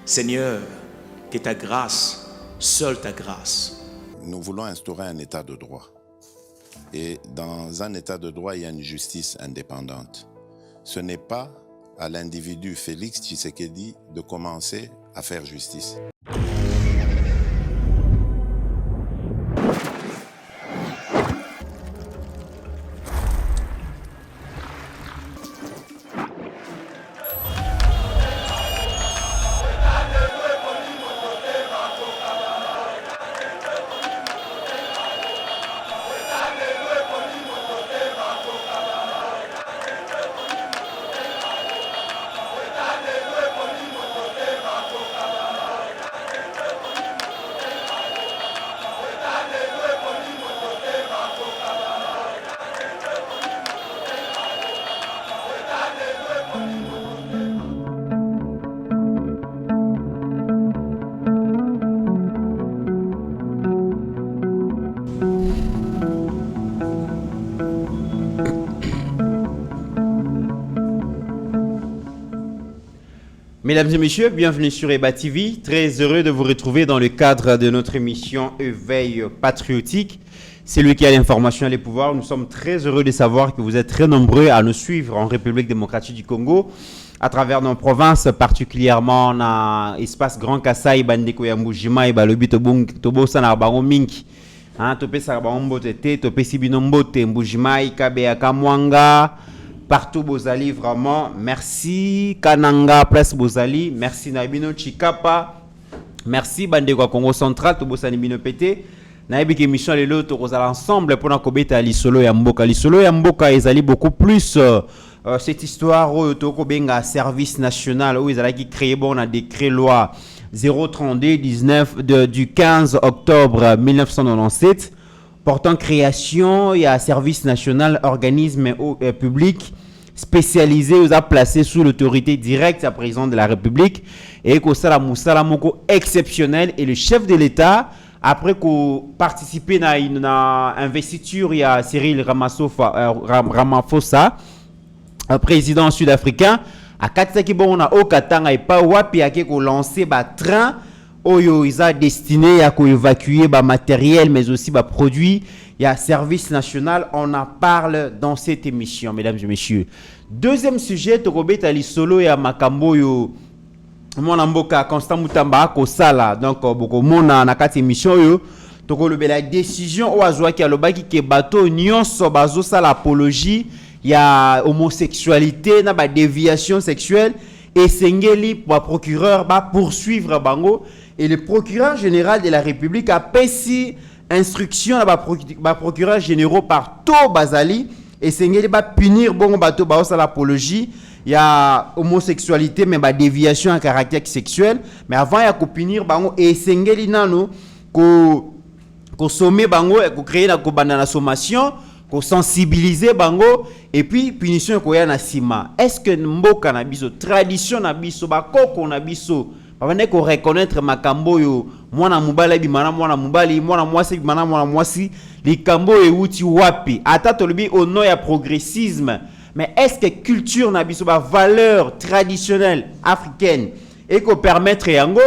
Seigneur, que ta grâce, seule ta grâce. Nous voulons instaurer un état de droit. Et dans un état de droit, il y a une justice indépendante. Ce n'est pas à l'individu Félix Tshisekedi de commencer à faire justice. Mesdames et messieurs, bienvenue sur EBA TV. Très heureux de vous retrouver dans le cadre de notre émission Éveil patriotique. C'est lui qui a l'information et les pouvoirs. Nous sommes très heureux de savoir que vous êtes très nombreux à nous suivre en République démocratique du Congo, à travers nos provinces, particulièrement dans l'espace Grand Kassai, Bandeko ya Mbujima, Balobi Tobo Sana Bango Minki. Topé Sarbango Mbotete, Topé Sibino Mbote, Mbujima, Kabe Kamwanga. Partout Bozali, vraiment, merci Kananga, place Bozali, merci Naibino Chikapa, merci Bandeko Congo Central, Tobosani Bino Pété. Naibik émission les lots, tous ensemble pour nakobeta Lisolo ya Mboka. Lisolo ya Mboka, ils allaient beaucoup plus cette histoire où Tokobenga service national, où ils allaient créer bon un décret loi 032-19 du 15 octobre 1997. Portant création, il y a un service national, organisme public spécialisé, vous a placé sous l'autorité directe à président de la République et que ça la moko exceptionnel et le chef de l'État après qu'on participé à une investiture, il y a Cyril Ramaphosa, président sud-africain, à Katsaki bon on a au Katanga et pas wapi a ko lancé ba train Oyo ils a destiné à évacuer ba matériel mais aussi ba produits. Il y a service national, on en parle dans cette émission, mesdames et messieurs. Deuxième sujet, Tokobeta Lisolo et Makambo yo mona mboka Constant Mutamba ko sala donc boko mona na kati émission yo Tokolobe la décision o azwa ki alobaki ke bateau nyonso bazo sala apologie, il y a homosexualité na ba déviation sexuelle et sengeli pour procureur ba poursuivre bango. Et le procureur général de la République a passé instruction à la procureur général par tout Bazali et Sengeli va punir bon bateau à l'apologie. Il y a homosexualité mais déviation à caractère sexuel. Mais avant il y a punir bango et Sengeli nano ko sommer bango et ko créer la bandana sommation, ko sensibiliser bango et puis punition ko ya na sima. Est-ce que mboka na biso tradition na biso ba koko na biso avant de reconnaître makambo yo mwana mubala bimana mwana mubali mwana mwasi bimana mwana mwasi likambo e uti wapi ata tolobi au nom ya progressisme mais est-ce que culture na biso ba valeur traditionnelle africaine et ko permettre yango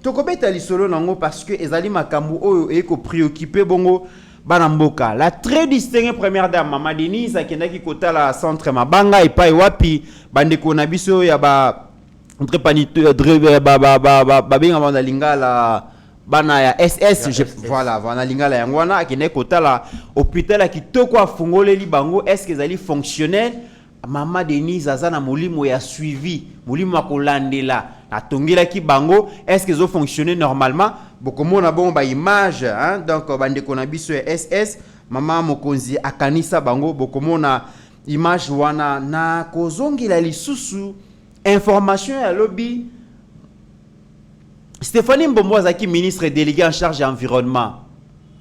tokobeta lisolo nango parce que ezali makambo oyo e ko préoccuper bongo bana mboka. La très distinguée première dame Mama Denise akendaki kota la centre Mabanga et pa e wapi bandeko na biso ya ba entre panito babinga bana lingala bana ya SS voilà bana lingala yangwana akine kota la hôpital kitoko afungoleli bango. Est-ce que ezali fonctionnel? Mama Denise azana molimo ya suivi molimo akolandela atongela ki bango. Est-ce que zo fonctionner normalement? Bokomona bon ba image hein donc bandeko na biso ya SS mama mokonzi akanisa bango bokomona image wana na kozongela lisusu. Information à lobby. Stéphanie Mbombo Zaki, ministre délégué en charge de l'environnement,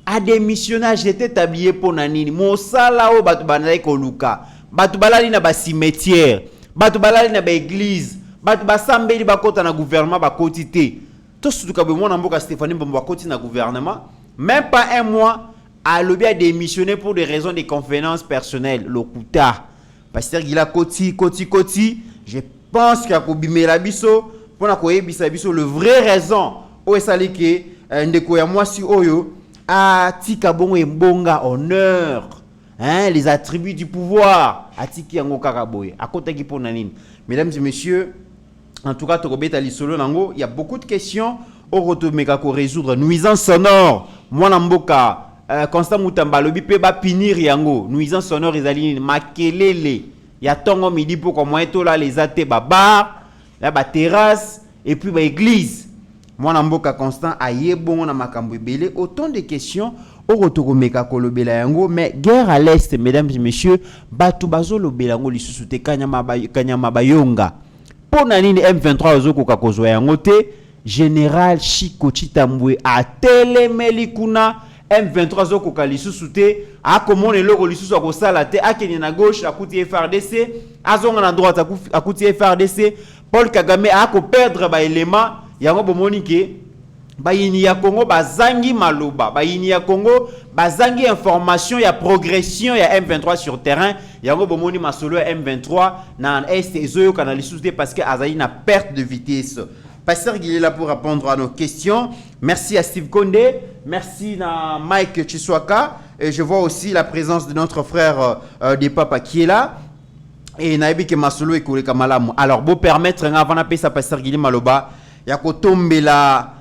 a démissionné, j'étais établi pour Nanini. Mon salao batubanai koluka, batubalali na ba cimetière, batubalali na ba église, batubasambeli bakota na gouvernement bakotité. Tout ce que mon amboka Stéphanie Mbombo bakoti na gouvernement, même pas un mois, a lobby a démissionné pour des raisons de convenances personnelles. Lokuta, pasteur Gila Koti. Je pense qu'il y a Bimela Bisso pona koyebisa biso le vrai raison o esali ke ndeko ya mwasi oyo atika bongo embonga honneur, hein, les attributs du pouvoir atiki yango kaka boye akotaki pona nini. Mesdames et messieurs, en tout cas tokobeta lisolo nango, il y a beaucoup de questions au rotomeka ko résoudre. Nuisance sonore mwana mboka Constant Mutamba lobi pe ba pinir yango nuisance sonore ezali makelele ya tongo midi po ko moyeto la les até ba bar la ba terrasse et puis ba église. Mwana mboka Constant ayebongo na makambo ebele, autant de questions au rotomeka ko lobela yango. Mais guerre à l'est, mesdames et messieurs, batu bazo lobela yango lisusu te kanyama bayonga pona nini M23 ozokoka kozwa yango te. Général Chiko Chitambwe a telemeli kuna M23 ozokoka lisusu te, akomona eloko lisusu akosala te, akeni na gauche akuti FRDC, azonga na droite akuti FRDC. Paul Kagame ako perdre ba élément yango bomoni ke bayini ya Congo bazangi maloba, bayini ya Congo bazangi information ya progression ya M23 sur terrain. Yango bomoni masolo ya M23 na est ezoyo kana lisusu te parce que azali na perte de vitesse. Pasteur Guy est là pour répondre à nos questions. Merci à Steve Kondé, merci à Mike Chiswaka, et je vois aussi la présence de notre frère des papas qui est là. Et Naibi ke masolo et Koleka Malamu. Alors, beau permettre, avant d'appeler ça Pasteur Guy Maloba, yako tombe la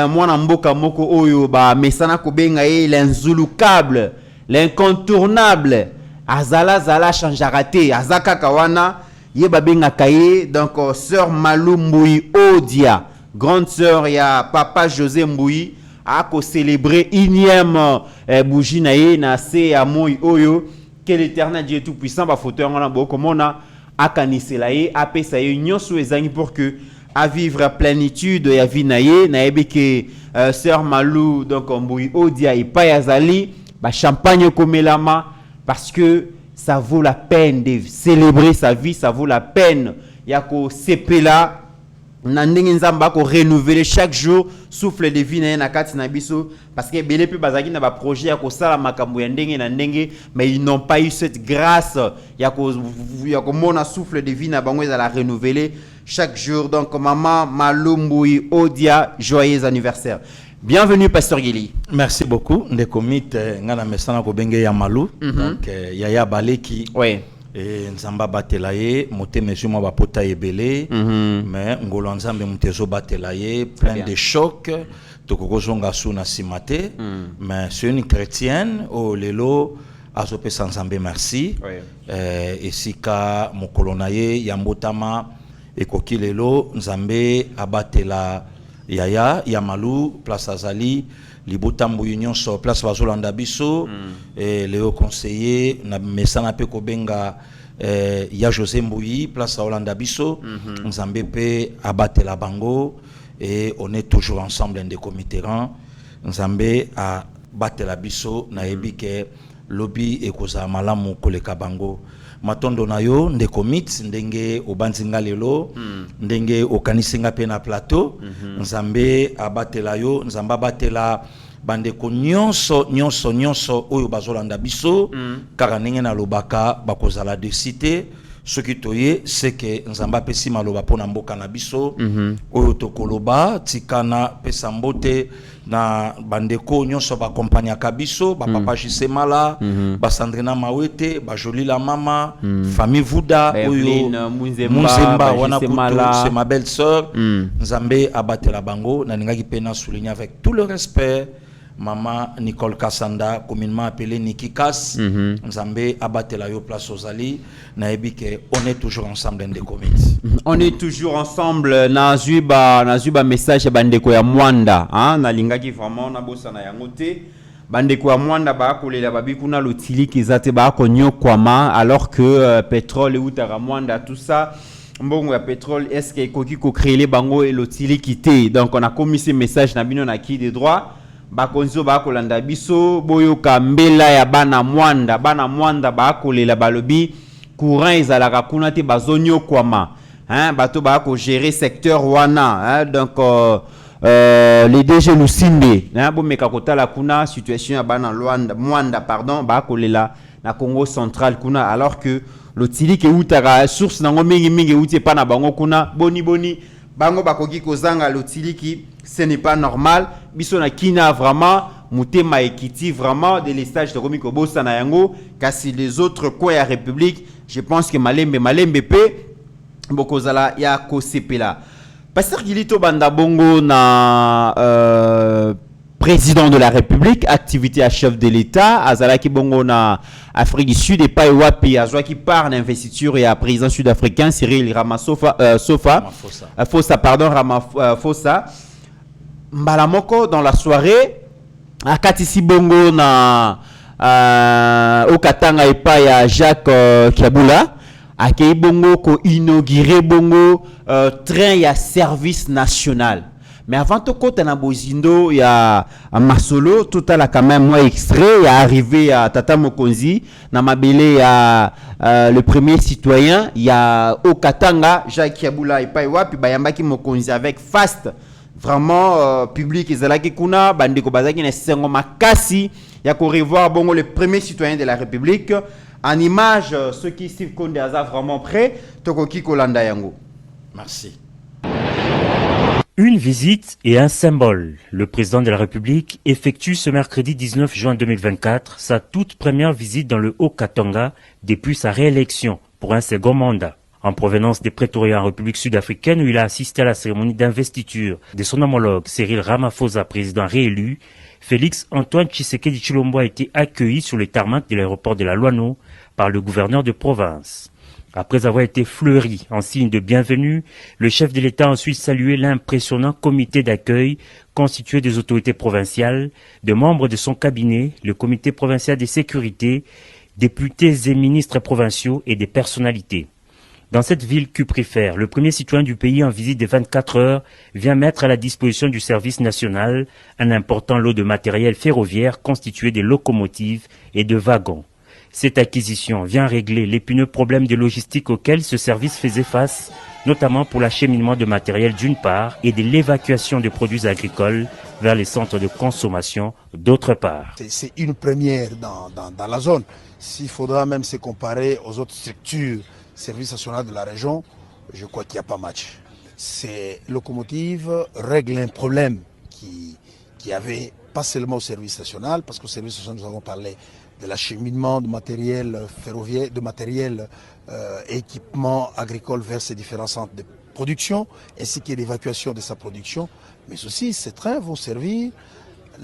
mwana mboka moko oyo ba mesana kobenga l'inzulukable, l'incontournable, azala zala chanjarate, azaka kawana. Yeba benga kaye, donc sœur Malou Mboui Odia, grande sœur ya papa José Mboui, a célébré énième bougie naye na se ya moi oyo que l'Éternel Dieu tout puissant ba fauteuil ngana bo komona akanisela ye apesa ye nyonso ezangi pour que à vivre à plénitude ya vie naye na yebi que sœur Malou donc Mboui Odia et pa yazali ba champagne komelama parce que ça vaut la peine de célébrer sa vie, ça vaut la peine. Yako sepela nandenge nzamba ko renouveler chaque jour souffle de vie na kati na biso parce que belé pe bazaki na ba projet yako sala makambo ya ndenge na ndenge, mais ils n'ont pas eu cette grâce yako mona souffle de vie na bango za la renouveler chaque jour. Donc maman Malumboui Odia, joyeux anniversaire. Bienvenue, Pasteur Gili. Merci beaucoup. Ndekomit ngana mesana ko benge ya malu. Donc Yaya Baleki. Oui. Et nzamba batelaye, moté mesure mo bapota ebele. Mais ngolo nzambe mutezo batelaye, plein de chocs. Tokoko zonga suna simate. Mais c'est une chrétienne au lelo azope sanzambe merci. Et sika mokolonaye yambotama ekoki lelo nzambe abatela Yaya Yamalu place Azali Libotambo Union sur place Bazolanda Biso et Léo conseiller na mesana pe kobenga ya José Mbouyi place Olanda Biso Nzambe pe abatela bango et on est toujours ensemble dans des comités Nzambe a batela biso na ebike lobby ekoza malamu koleka bango matondo na yo ndeko mit ndenge obanzinga lelo ndenge okanisinga pe na plateau nzambe abatela yo nzamba abatela bandeko nyonso oyo bazolanda biso kaka ndenge na lobaka bakozala de cité ce qui toye c'est que nzamba pesi maloba pona mboka na biso oyo tokoloba tikana pesa mbote na bandeko nyonso ba compagnie kabiso ba papa Jisemala ba Sandrina Mawete ba Jolila mama famille Vuda oyo Munzemba wana kuto c'est ma belle sœur nzambe abatela bango na ningaki pena souligner avec tout le respect Maman Nicole Kassanda, communément appelée Niki Kass, Nzambe abatela yo place Ozali, naebike on est toujours ensemble dans des comités. On est toujours ensemble nazuba message bandeko ya Mwanda, hein, na lingaki vraiment na bossa na yangote. Bandeko ya Mwanda ba kolela babikuna lotili kizate ba ko nyokwama alors que pétrole utara Mwanda tout ça. Mbongo ya pétrole est-ce que koki ko créer bango et lotili quitté. Donc on a commis ce message na bino na qui des droits. Bakonzo bakolanda biso boyoka mbela ya bana Mwanda bakolela balobi courant ezalaka kuna te bazonyo kwama hein bato bako gérer secteur wana hein donc les DG Lusinde hein bomeka kotala kuna situation ya bana Mwanda pardon bakolela na Congo central kuna alors que lotili ke utaka source nango mingi uti pa na bango kuna boni bango bakoki kozanga lotiliki, ce n'est pas normal. Biso na kina vraiment mutema ekiti vraiment de l'estage de Romi Kobosa na yango, kasi les autres coins ya République, je pense que malembe pe bokozala ya kosepela. Pasteur Gilito Banda Bongo na président de la République, activité à chef de l'État, Azalaki Bongo na Afrique du Sud et pas Wapi, Azwa qui part d'investiture et à président sud-africain Cyril Ramaphosa, Ramaphosa. Mbalamoko dans la soirée, à Katisi Bongo na Okatanga et pas ya Jacques Kiabula. Akei bongo ko inauguré bongo train ya service national. Mais avant tout côté na Bozindo ya Masolo tout à la quand même moi extrait ya arrivé à Tata Mokonzi na mabele ya le premier citoyen ya Okatanga Jacques Kiabula et pas wapi bayambaki Mokonzi avec fast vraiment public ezalaki kuna bandeko bazaki na sengo makasi ya ko revoir bongo le premier citoyen de la République. En image, ceux qui Steve Konde Aza vraiment prêt, Tokoki Kolanda Yango. Merci. Une visite et un symbole. Le président de la République effectue ce mercredi 19 juin 2024 sa toute première visite dans le Haut-Katanga depuis sa réélection pour un second mandat. En provenance des Pretoria en République sud-africaine où il a assisté à la cérémonie d'investiture de son homologue Cyril Ramaphosa, président réélu, Félix Antoine Tshisekedi Tshilombo a été accueilli sur le tarmac de l'aéroport de la Loano par le gouverneur de province. Après avoir été fleuri en signe de bienvenue, le chef de l'État a ensuite salué l'impressionnant comité d'accueil constitué des autorités provinciales, de membres de son cabinet, le comité provincial de sécurité, députés et ministres provinciaux et des personnalités. Dans cette ville cuprifère, le premier citoyen du pays en visite de 24 heures vient mettre à la disposition du service national un important lot de matériel ferroviaire constitué de locomotives et de wagons. Cette acquisition vient régler l'épineux problème de logistique auquel ce service faisait face, notamment pour l'acheminement de matériel d'une part et de l'évacuation de produits agricoles vers les centres de consommation d'autre part. C'est une première dans la zone. S'il faudra même se comparer aux autres structures service national de la région, je crois qu'il n'y a pas match. Ces locomotives règlent un problème qui avait pas seulement au service national, parce qu'au service national nous avons parlé de l'acheminement de matériel ferroviaire, de matériel équipement agricole vers ces différents centres de production, ainsi que l'évacuation de sa production. Mais aussi, ces trains vont servir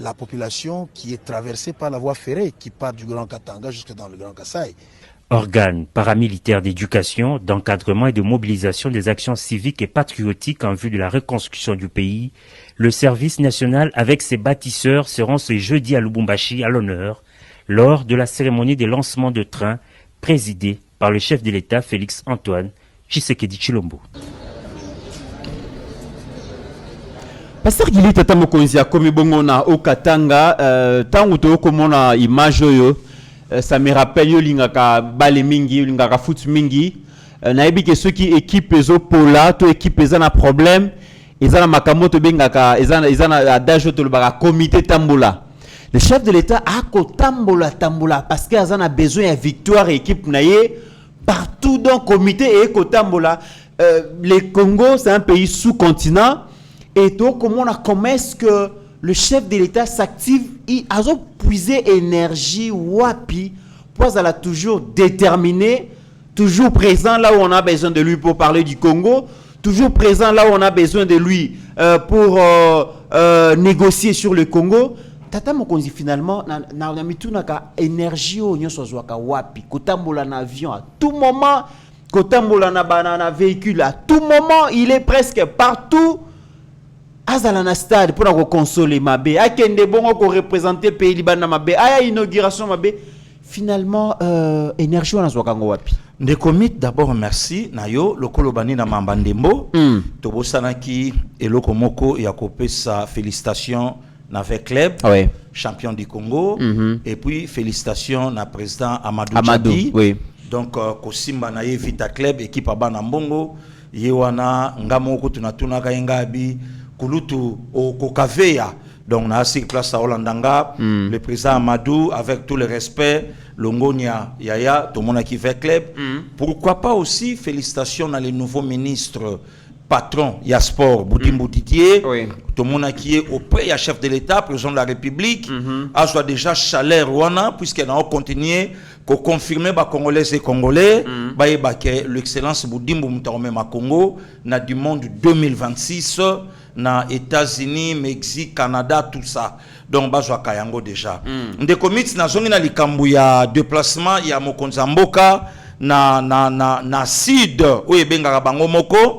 la population qui est traversée par la voie ferrée, qui part du Grand Katanga jusque dans le Grand Kasaï. Organe paramilitaire d'éducation, d'encadrement et de mobilisation des actions civiques et patriotiques en vue de la reconstruction du pays, le service national avec ses bâtisseurs seront ce jeudi à Lubumbashi à l'honneur lors de la cérémonie de lancement de train présidée par le chef de l'État Félix Antoine Tshisekedi Tshilombo. Pasteur Gili Tata Mokonzi a komi bongo na Okatanga tangu to komona image yo ça me rappelle yo lingaka bale mingi lingaka foot mingi na yebi que ceux qui équipe ezo pola to équipe ezana problème ezana makamoto bengaka ezana adage to le comité tambola. Le chef de l'État a ko tambola parce que azana besoin de victoire équipe naie partout dans comité et ko tambola. Le Congo c'est un pays sous-continent et donc comment est-ce que le chef de l'État s'active, il a puisé énergie wapi pour aller toujours déterminé, toujours présent là où on a besoin de lui pour parler du Congo, toujours présent là où on a besoin de lui pour négocier sur le Congo. Tata Mokonzi finalement na mitunaka énergie au nyoso zwaka wapi kotambola na avion à tout moment, kotambola na banana véhicule à tout moment, il est presque partout. Azala na stade pour la consoler Mabé, akende bongo ko représenter pays libana Mabé, aya inauguration Mabé. Finalement énergie wana zwaka ngo wapi. Ndeko mit d'abord merci na yo lokolo bani na mambandembo tobosanaki eloko moko ya kopesa félicitations avec club champion du Congo et puis félicitations na président Amadou Djadi. Oui. Donc kosimba na ye vita club équipe abana mbongo yewana ngamoko tunatuna kayengabi kulutu au Kokaveya. Donc, on a assez de place à Hollandanga, le président Amadou, avec tout le respect, Longonia, Yaya, tout le monde qui fait club. Pourquoi pas aussi, félicitations à les nouveaux ministres patron ya sport Boudimbo Didier Oui. tout le monde qui est auprès du chef de l'État, président de la République, a soit déjà chaleur wana puisqu'elle a continué qu'on confirmer ba Congolais et Congolais que l'excellence Boudimbo Moutarome ma Congo na du monde 2026 na États-Unis, Mexique, Canada, tout ça. Donc bazwa kayango déjà. Nde commit na zongi na likambu ya déplacement ya Mokonza Mboka na sud oye benga bango moko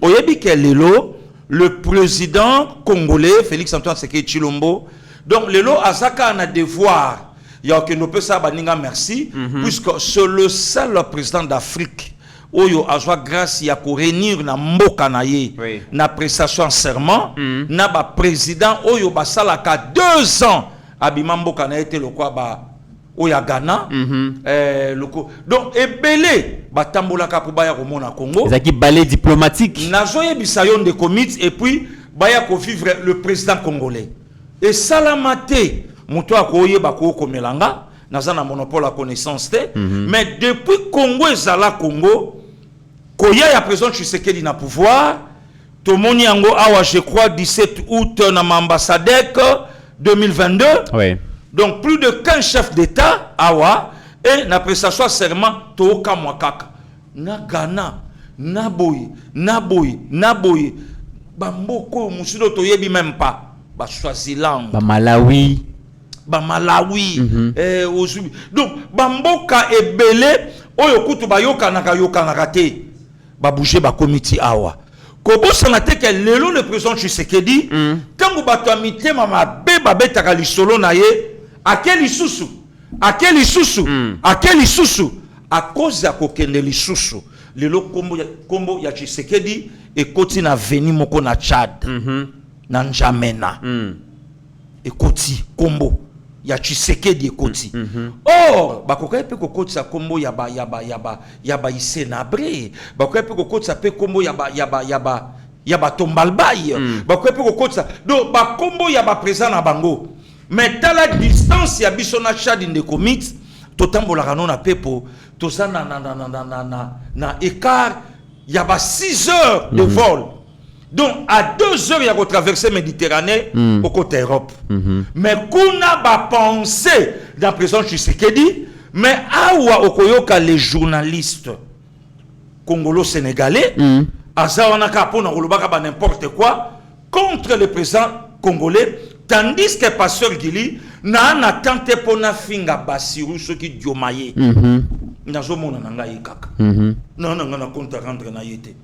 oyebi ke lelo le président congolais Félix Antoine Tshisekedi Tshilombo donc lelo azaka na devoir ya que nous peut ça baninga merci puisque c'est le seul président d'Afrique oyo azwa grâce ya ko réunir na mboka na ye na prestation en serment na ba président oyo basalaka 2 ans abima mboka na été le quoi ba oya Ghana donc ebele batambola ka baya komona Congo ezaki balai diplomatique nazo yebisa yo de commit et puis baya ko vivre le président congolais et salamate muto akoye bako komelanga naza na monopole à connaissance te mais depuis Congo ezala Congo koya ya président Tshisekedi na pouvoir tomoni yango awa je crois 17 août na ambassadeur 2022 oui. Donc plus de 15 chefs d'État awa et na prestation serment toka mwakaka na Ghana na boy bamboko musudo toyebi même pas ba Swaziland ba Malawi donc bamboka ebele oyo kutu bayoka na te ba bouger ba committee awa kobosa na te ke lelo le président Tshisekedi tango bato amitema mabe babetaka lisolo na ye akeli susu à cause ya kokende lisusu lelo kombo ya Tshisekedi ekoti na veni moko na Tchad na N'Djamena ekoti kombo ya Tshisekedi ekoti or bakoka pe kokotisa kombo ya ba Isenabre bakoka pe kokotisa pe kombo ya ba Tombalbaye bakoka pe kokotisa donc ba kombo ya ba président na bango. Mais dans la distance, il y a bisona Tchad in the commit, totambola rano na pepo, tosa na écart, il y a 6 heures de vol. Donc à 2 heures, il y a retraversé Méditerranée au côté Europe. Mais kuna ba pensé dans la président Tshisekedi, mais awa okoyoka les journalistes congolo-sénégalais, azawana kapona kolobaka ba n'importe quoi contre le président congolais. Tandis que pasteur Gili n'a tenté pour na finga basiru ce qui diomaye. Nazo mona nanga yekaka. Non na compte rendre na yete.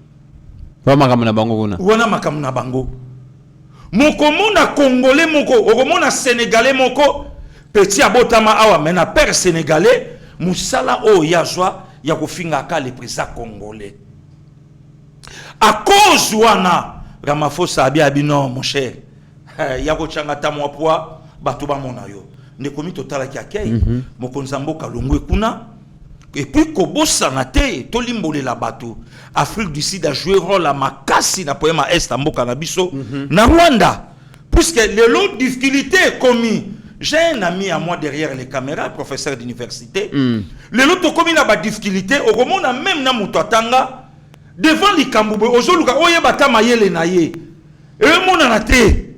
Wa makamuna bango kuna. Wana makamuna bango. Moko mona congolais moko, okomona sénégalais moko petit abotama awa mena père sénégalais musala o yazwa ya kofinga ka le président congolais. À cause wana Ramaphosa abino mon cher. Yako changata mwapwa batu ba mona yo ne komi totala ki akei mokonza mboka longwe kuna et puis kobosa na te tolimbolé la batu Afrique du Sud a joué rôle à makasi na poema est mboka na biso na Rwanda puisque les lots difficultés commis. J'ai un ami à moi derrière les caméras professeur d'université les lots commis na ba difficulté au komona même na muto atanga devant likambo ozoluka oyeba mayele na ye e mona na te.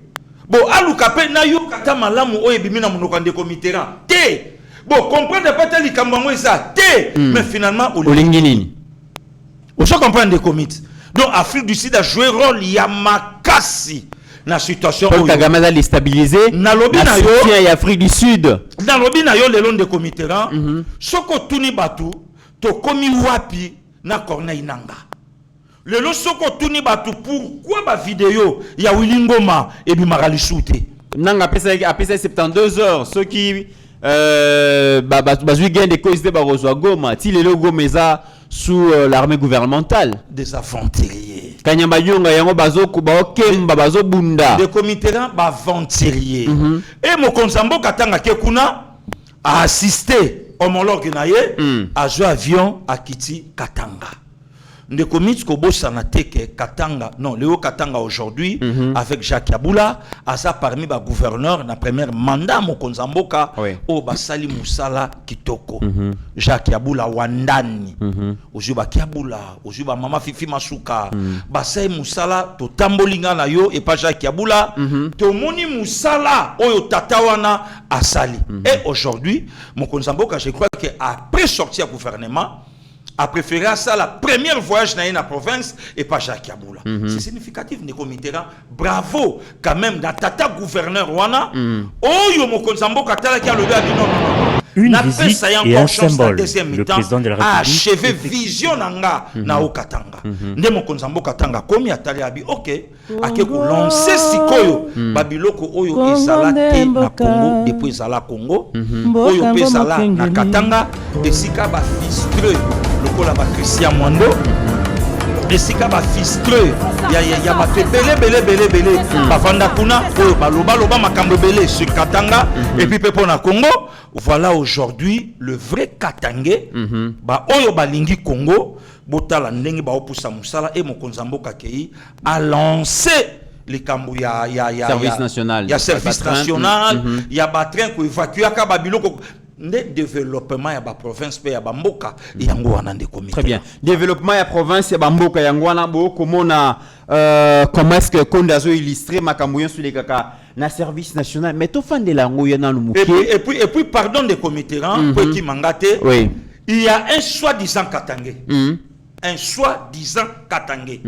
Bon, aluka pe na yo kata malamu oye bimina monoko ndeko Mitterrand. Te. Bon, comprendre pas tel likambo ça. Te. Mais finalement olingi nini? On se comprend ndeko Mit. Donc Afrique du Sud a joué rôle ya makasi na situation Paul Kagame a déstabilisé na lobi na yo ya Afrique du Sud. Na lobi na yo lelo ndeko Mitterrand. Soko tuni batu to komi wapi na Corneille Nangaa. Le losoko tuni batu pourquoi ba vidéo ya Willy Ngoma et bimara soute nanga apesa 72 heures ceux qui bazui gain de cause de barozwa Goma ti lelo Gomeza sous l'armée gouvernementale des aventuriers kanyamba yonga yango bazoko bakemba bazobunda de committerant ba aventurier et mokonza mboka tanga ke kuna a assisté homologue na ye a joué avion à Kiti Katanga. ndeko Mitsko bosana teke Katanga, non, Léo Katanga aujourd'hui, avec Jacques Yabula, asa parmi ba gouverneur na premier mandat Mokonzamboka, o basali musala kitoko. Jacques Yabula wandani, ozuba Kiabula, ozuba mama Fifi Masuka, basai musala to tambolinga na yo et pas Jacques Yabula, to moni musala oyo tatawana asali. Et aujourd'hui, Mokonzamboka, je crois que après sortir gouvernement, a préféré ça la première voyage dans la province et pas Jacques Yabula. C'est significatif, Ndeko Mitterrand. Bravo, quand même, dans tata gouverneur Wana. Oh, yo Mokonzamboka tala qui a levé à non. Une visite et un symbole. Le président de la République a achevé vision nanga na Okatanga. Nde Mokonzamboka tanga komi atali abi OK. Ake ko lancer sikoyo babiloko oyo ezala te na Congo depuis ezala Congo. Oyo pe ezala na Katanga esika ba fistreux lokola ba Christian Mwando. Esika ba fistreux ya ba belé bavanda kuna oyo baloba makambo belé sur Katanga et puis pepo na Congo. Voilà aujourd'hui le vrai Katangé ba oyo balingi Congo botala ndenge ba opusa musala et Mokonzamboka kei a lancé les kambu ya service national, ya service national ya ba train ko évacuer ka babiloko le développement ya ba province pe ya ba mboka yango wana ndeko Mitterrand. Très bien. Développement ya province ya ba mboka yango wana bo komona comment est-ce que Kondazo illustré makambo sur les kaka na service national mais to fande la ngo yana lumuke et puis pardon de Mitterrand pour qui mangate. Oui. Il y a un soi-disant Katangé. Un soi-disant Katangé.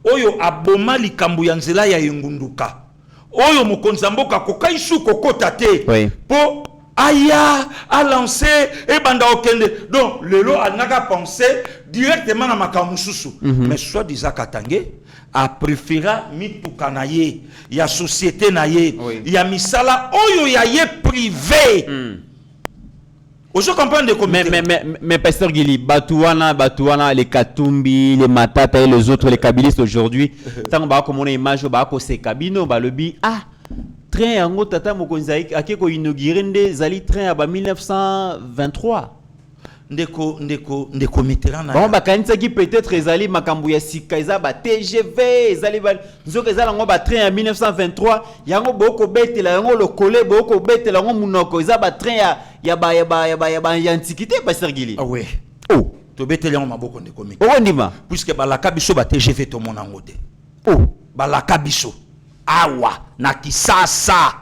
Oyo aboma likambo ya nzela ya Ngunduka. Oyo Mokonzamboka kokaisu kokota te. Po aya a lancé et banda okende. Donc le lot a naga pensé directement na makamususu. Mais soi-disant Katangé a préféré mituka na ye ya société na ye ya misala oyo ya ye privé. Vous comprenez comment mais Pasteur Gili, Batouana, les Katumbi, les Matata et les autres, les Kabylistes aujourd'hui, tant que comme on a image, c'est Kabino, le bi train en haut, tata Mokonzaïk, a quelque inauguré des ali train à 1923. Ndeko Mitterrand. Bon, kanisa qui peut-être les ali Makambouya Sikaisa, TGV, les ali Nzokeza ngo train en 1923, yango boko bete la yango le collé boko bete la ngo munoko, ils a train ya antiquité Pasteur Gili. Ah ouais. Oh, to bete la maboko ndeko Mitterrand. Oh ndima. Puisque balaka biso ba TGV to mona ngote. Oh, balaka biso. Awa na Kisasa.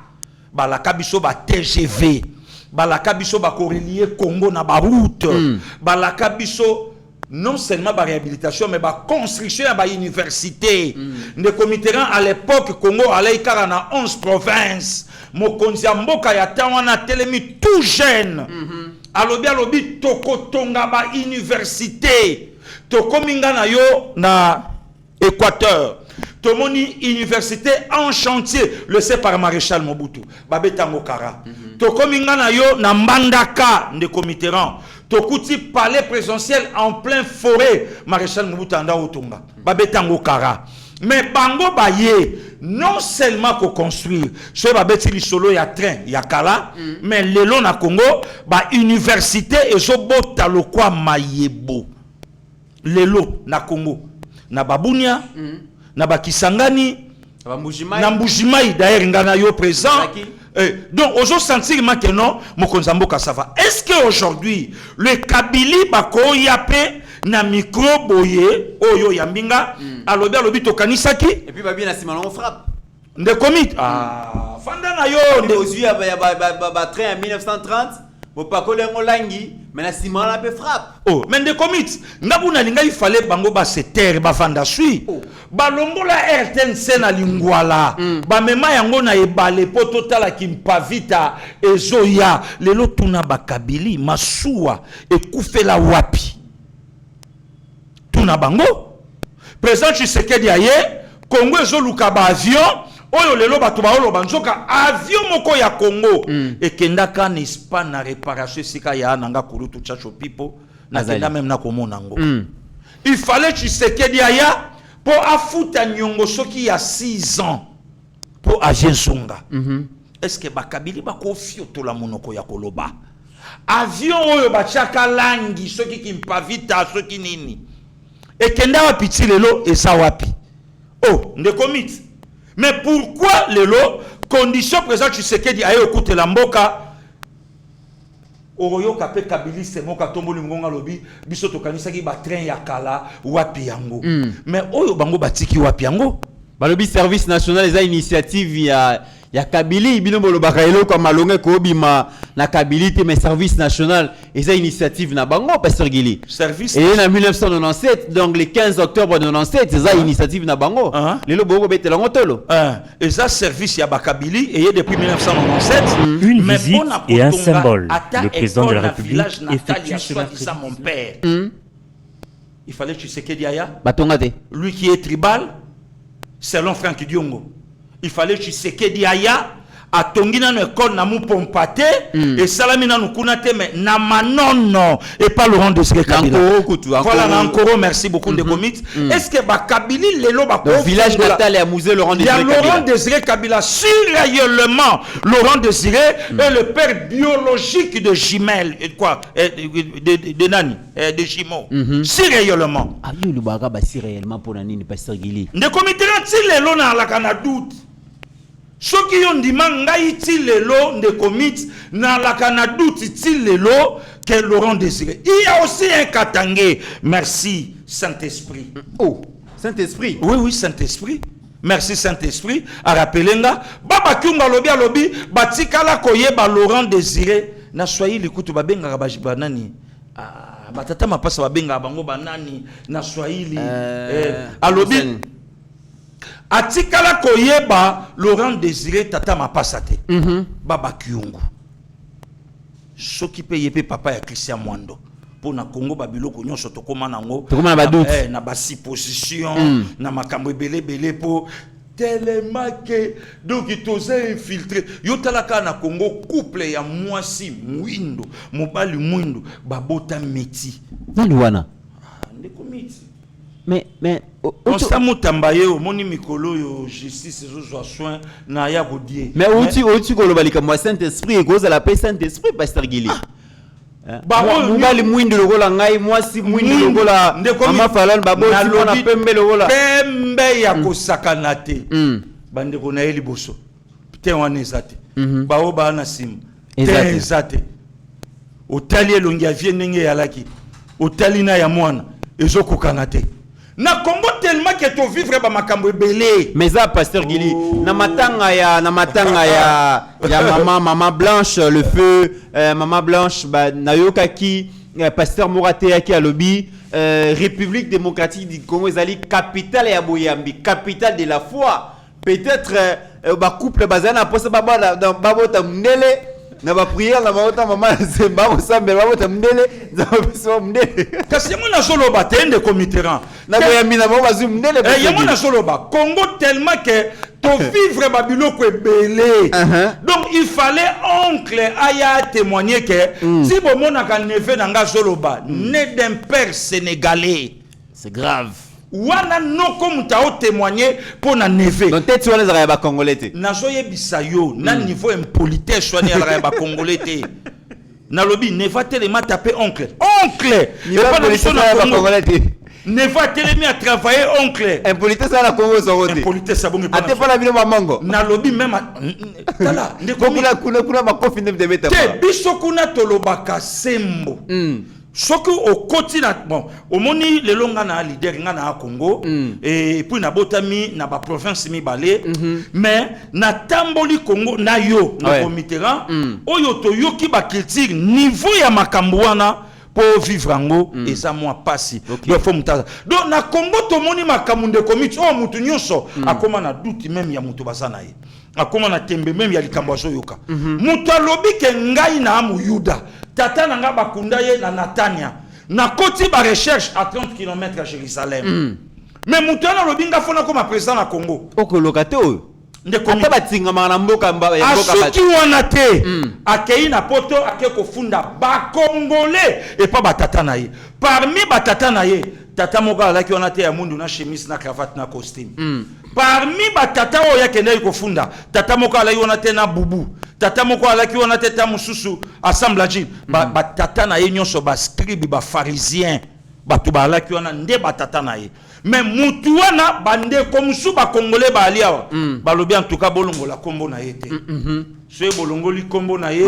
Balaka biso ba TGV. Balaka biso ba correlier Congo na ba route. Balaka biso non seulement ba réhabilitation mais ba construction à ba université. Ndeko Mitterrand à l'époque Congo allait na 11 provinces. Mokonzamboka ya tawana telemi tout jeune. Alobi tokotonga ba université. Tokominga na yo na Équateur. Tomoni université en chantier le c'est par maréchal Mobutu Babetango Kara. Tokominga na yo na Mbandaka Ndeko Mitterrand. Tokuti palais présidentiel en plein forêt maréchal Mobutu anda otunga Babetango Kara. Mais bango baye non seulement ko construire so babeti li solo ya train ya kala mais lelo na Congo ba université ezo bota lokwa mayebo lelo na Congo na Babunia na Bakisangani na Mbujimai d'ailleurs ngana yo présent. Donc aujourd'hui sentir que non Mokonzamboka ça va. Est-ce que aujourd'hui le Kabili bako yape na micro boye oyo yambinga alobi to kanisaki et puis babi na simana on frappe de commit fanda na yo de ozu ya ba train en 1930 bo pakole ngolangi mais na simana pe frappe. Oh mais de commit ngabuna linga il fallait bango ba se terre ba fanda sui balongola RTNC na lingwala ba mema yango na ebale po totala kimpavita ezoya lelo tuna bakabili masuwa ekufela wapi tuna bango président Tshisekedi aye Congo ezoluka ba avion oyo lelo bato baolo banzoka avion moko ya Congo ekendaka na Espagne na réparation sika ya nanga kulutu chacho pipo na kenda même na komona ngo il fallait Tshisekedi aya pour afuta nyongo soki ya 6 ans pour agensonga est-ce que bakabili bakofio to la monoko ya koloba avion oyo bachaka langi soki kimpavita soki nini Et kenda wapi ti lelo et ça wapi. Oh, ne commit. Mais pourquoi lelo condition présente Tshisekedi aye écoute la mboka Oroyo kape kabili se moka tomboli ngonga lobi biso to kanisa ki ba train ya kala wapi yango. Mais oyo bango batiki wapi yango. Balobi service national eza initiative ya Kabili bino bolo bakaelo kwa malonge ko bima na Kabili te mais service national eza initiative na bango pasteur Gili. Service et en 1997 donc le 15 octobre 97 eza initiative na bango. Lelo boko betela ngotolo. Eza service ya Bakabili et depuis 1997 une visite et un symbole. Le président de la République effectue ce mercredi. Mon père. Il fallait que Tshisekedi aya. Batongate. Lui qui est tribal selon Franck Diongo. Il fallait que Tshisekedi aya atongina no école na mu pompate et salamina no kunate mais na manono et pas Laurent Désiré Kabila. Voilà encore merci beaucoup de comites. Est-ce que Bakabili lelo ba le village natal et musée Laurent Désiré Kabila. Il y a Laurent Désiré Kabila sur réellement Laurent Désiré est le père biologique de Jimel et quoi de nani de Jimo. Sur réellement. Ah yo le baga ba si réellement pour nani pasteur Gili. Ne comité ti lelo na la kana doute. Soki yo ndima ngai ti lelo nde commit na la Canada ti lelo que Laurent Désiré. Il y a aussi un Katangé. Merci Saint-Esprit. Oh, Saint-Esprit. Oui, Saint-Esprit. Merci Saint-Esprit. A rappeler nga baba kyunga lobi batikala koyeba Laurent Désiré na soyi likutu babenga banani. Batata mapasa babenga bango banani na Swahili alobi atikala koyeba Laurent Désiré tata mapasate baba kyungu soki pe yepe papa ya Christian Mwando pour na Congo babiloko nyonso tokoma nango tokoma na badoute na basi position na makambo belé pour tellement que donc il t'osait infiltrer yotalaka na Congo couple ya mwasi mwindo mobali mwindo babota meti nani wana ndeko miti mais on s'amutambaye au moni mikolo yo justice zo soin na ya rodie mais outi ko lobalika moi Saint-Esprit et cause la paix Saint-Esprit pasteur Gili mobali mwindo lokola ngai mwasi mwindo lokola mama falon baboti na pembe lokola pembe ya kosakana te bande ko na eli boso te wana ezate bao ba na sim te ezate otali elongi ya vie ndenge ya laki otali na ya mwana ezokokana te na Congo tellement que to vivre ba makambo belé mais ça pasteur Gili na matanga ya maman Blanche le feu maman Blanche ba nayokaki pasteur Moraté yaki alobi République démocratique du Congo ezali capitale ya Boyambi capitale de la foi peut-être ba couple bazana posa baba dans babota mndele na ba prière na baota maman zemba osambe babota mndele za biso mndele kasi mona solo batende comiteran na Boyambi na baba zum mndele yamona solo ba Congo tellement que to vivre babiloko ebele donc il fallait oncle aya témoigner que si bo mona ka neve na nga solo ba né d'un père sénégalais c'est grave wana noko mutao témoigner pour na neve donc tête wana za ba congolais te nazo yebisa yo na niveau impolitesse wana ya ba congolais te na lobi ne va tellement taper oncle et pas na congolais te ne va tellement à travailler oncle impolitesse na Congo so rote impolitesse ça bon ate pas la bino mamango na lobi même voilà ndeko kuna makofi ne debeta te biso kuna tolobaka sembo soki okoti na bon omoni lelo nga na leader nga na Congo et puis na botami na ba province mibale mais na tamboli Congo na yo na comiteran oyo toyoki ba culture niveau ya makambo wana pour vivre ngo eza moi pasi donc faut mutaza donc na Congo tomoni makambo de comité o mutu nyonso akoma na doute même ya mutu basana ye akoma na tembe même ya likambo azoyoka mutu alobi ke ngai na amu Yuda tata nanga bakunda ye na Natania na koti ba recherche à 30 km à Jérusalem mais mutu na lobi nga fona comme président na Congo okoloka te oyo ata batinga na mboka ya mboka asuki wana te akei na poto ake kofunda ba congolais et pas batata na ye parmi batata na ye tata moko alaki wana te ya mundu na chemise na cravate na costume parmi batata oyo yakendaki kofunda tata moko alaki wana te na bubu tata moko alaki wana te ta mususu assemblage batata na ye nyonso ba scribe ba pharisien batu balaki wana nde batata na ye mais mutu wana bande comme sou ba congolais ba aliawa balobi en tout cas bolongola kombo na ye te ce bolongoli kombo na ye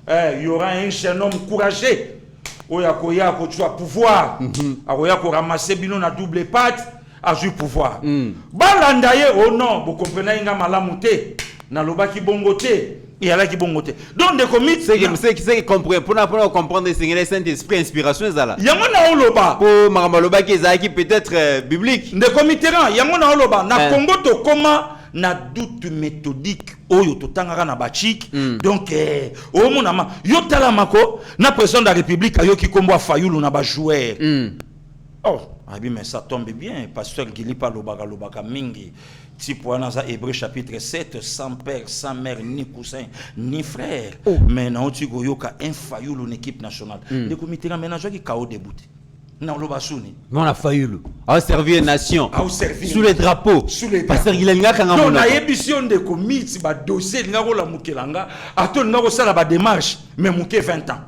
il y aura un jeune homme courageux oya koya ko tu pouvoir akoya ko ramasser bino na double patte a jouer pouvoir balanda ye oh non vous comprenez nga malamu te na lobaki bongo te et ala ki bongo te donc de commit c'est que comprendre pour comprendre c'est Saint-Esprit inspiration ezala yango na oloba po makamba lobaki ezaki peut-être biblique de committeran yango na oloba na Congo to koma na doute méthodique oyo totangaka na bachik donc o monama yo tala mako na président de la République ayoki kombo afayulu na ba joueur oh abi mais ça tombe bien pasteur Gilipa lobaka mingi type wana za Hébreu chapitre 7 sans père sans mère ni cousin ni frère mais na oti goyoka un fayulu une équipe nationale de comité ménage qui KO débouté non lo basuni non la fayulu a servi une nation sous les drapeaux parce qu'il a ngaka ngamo na émission de comité ba dossier ngako la mukelanga ato ngako sala ba démarche mais muke 20 ans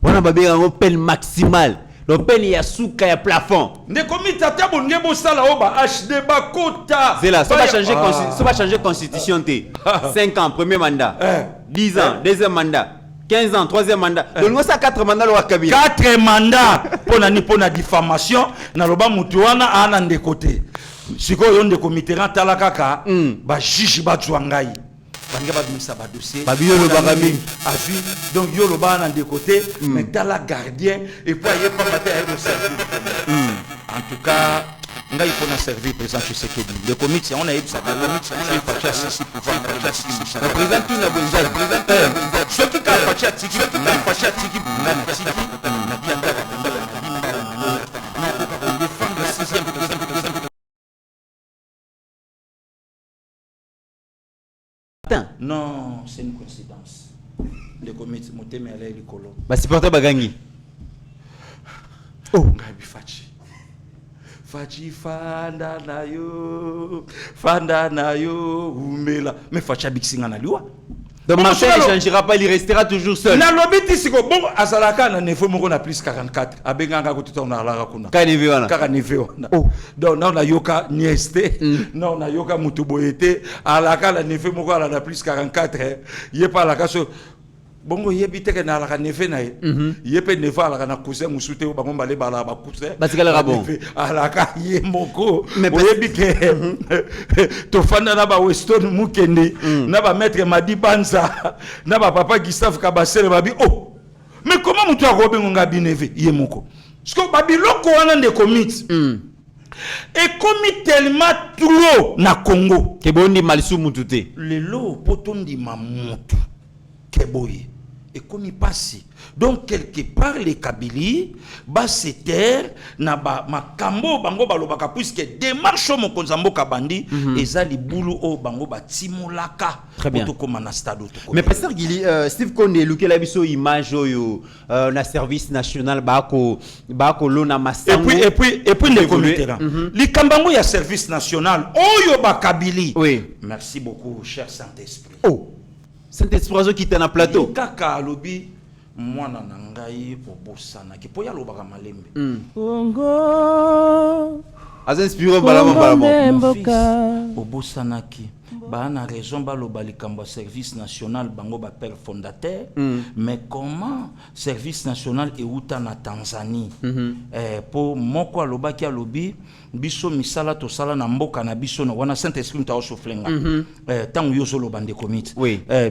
wana babe ngo peine maximale le peine ya souka ya plafond ne comité ata bonge bo sala oba HD ba kota c'est là ça va changer constitution t 5 ans premier mandat 10 ans deuxième mandat 15 ans troisième mandat donc ça 4 mandats lo Kabila 4 mandats pour na diffamation na loba mutu wana ana de côté siko yo de comité tala kaka ba juge ba ngai banga ba bimisa ba dossier ba biyo lo bagami afi donc yo lo ba na de côté mais dans la gardien et puis il pas mater à servir en tout cas nga il faut na servir président Tshisekedi le comité on a eu ça le comité on a eu pas ceci pouvoir président tout na bonza président ce qui ka pas tiki na pas tiki na tiki na bianda na défendre le 6e non, c'est une coïncidence. Le comité Moteme allait l'écolo. Bah supporter bagangi. Oh, Gabi Fachi. Fachi fanda na yo, umela. Mais Fachi a bixing en aliwa. Donc Marseille ne changera pas, il restera toujours seul. Na lobiti siko bon azalaka na nevo moko na plus 44. Abenganga ko tuta na la kuna. Kaneve wana. Kaka neve wana. Oh, donc na yoka nieste. Non na yoka mutuboyete alaka la neve moko ala na plus 44. Ye pa la kaso bongo yebite ke na la neve na ye. Yepe neve ala na cousin musute o bango bale bala ba cousin. Basikala rabon. Alaka ye moko. Yebike to fanda na ba Weston Mukende na ba maître Madi Banza na ba papa Gustave Kabasele babi oh mais comment mutu akobe ngonga bineve ye moko parce que babi loko wana de commit et commis tellement trop na Congo ke bondi malisu mutute lelo potondi mamutu ke boye et comme il passe donc quelque part les Kabili ba se terre na ba makambo bango balobaka puisque démarche mo konzambo kabandi eza libulu o bango ba timolaka to komana stade to mais pasteur Gili Steve Konde lukela biso image oyo na service national ba ko lona masango et puis le comité likambango ya service national oyo ba Kabili oui merci beaucoup cher Saint-Esprit oh Saint-Esprit qui est na plateau kaka lobi mwana na ngai obosana ki po ya lobaka malembe Congo azinspire balamo obosana ki bana raison baloba likambo service national bango ba père fondateur mais comment service national euta na Tanzanie pour moko aloba ki alobi biso misala to sala na mboka na biso na wana Saint-Esprit ta osoflenga tangu yo solo bande comité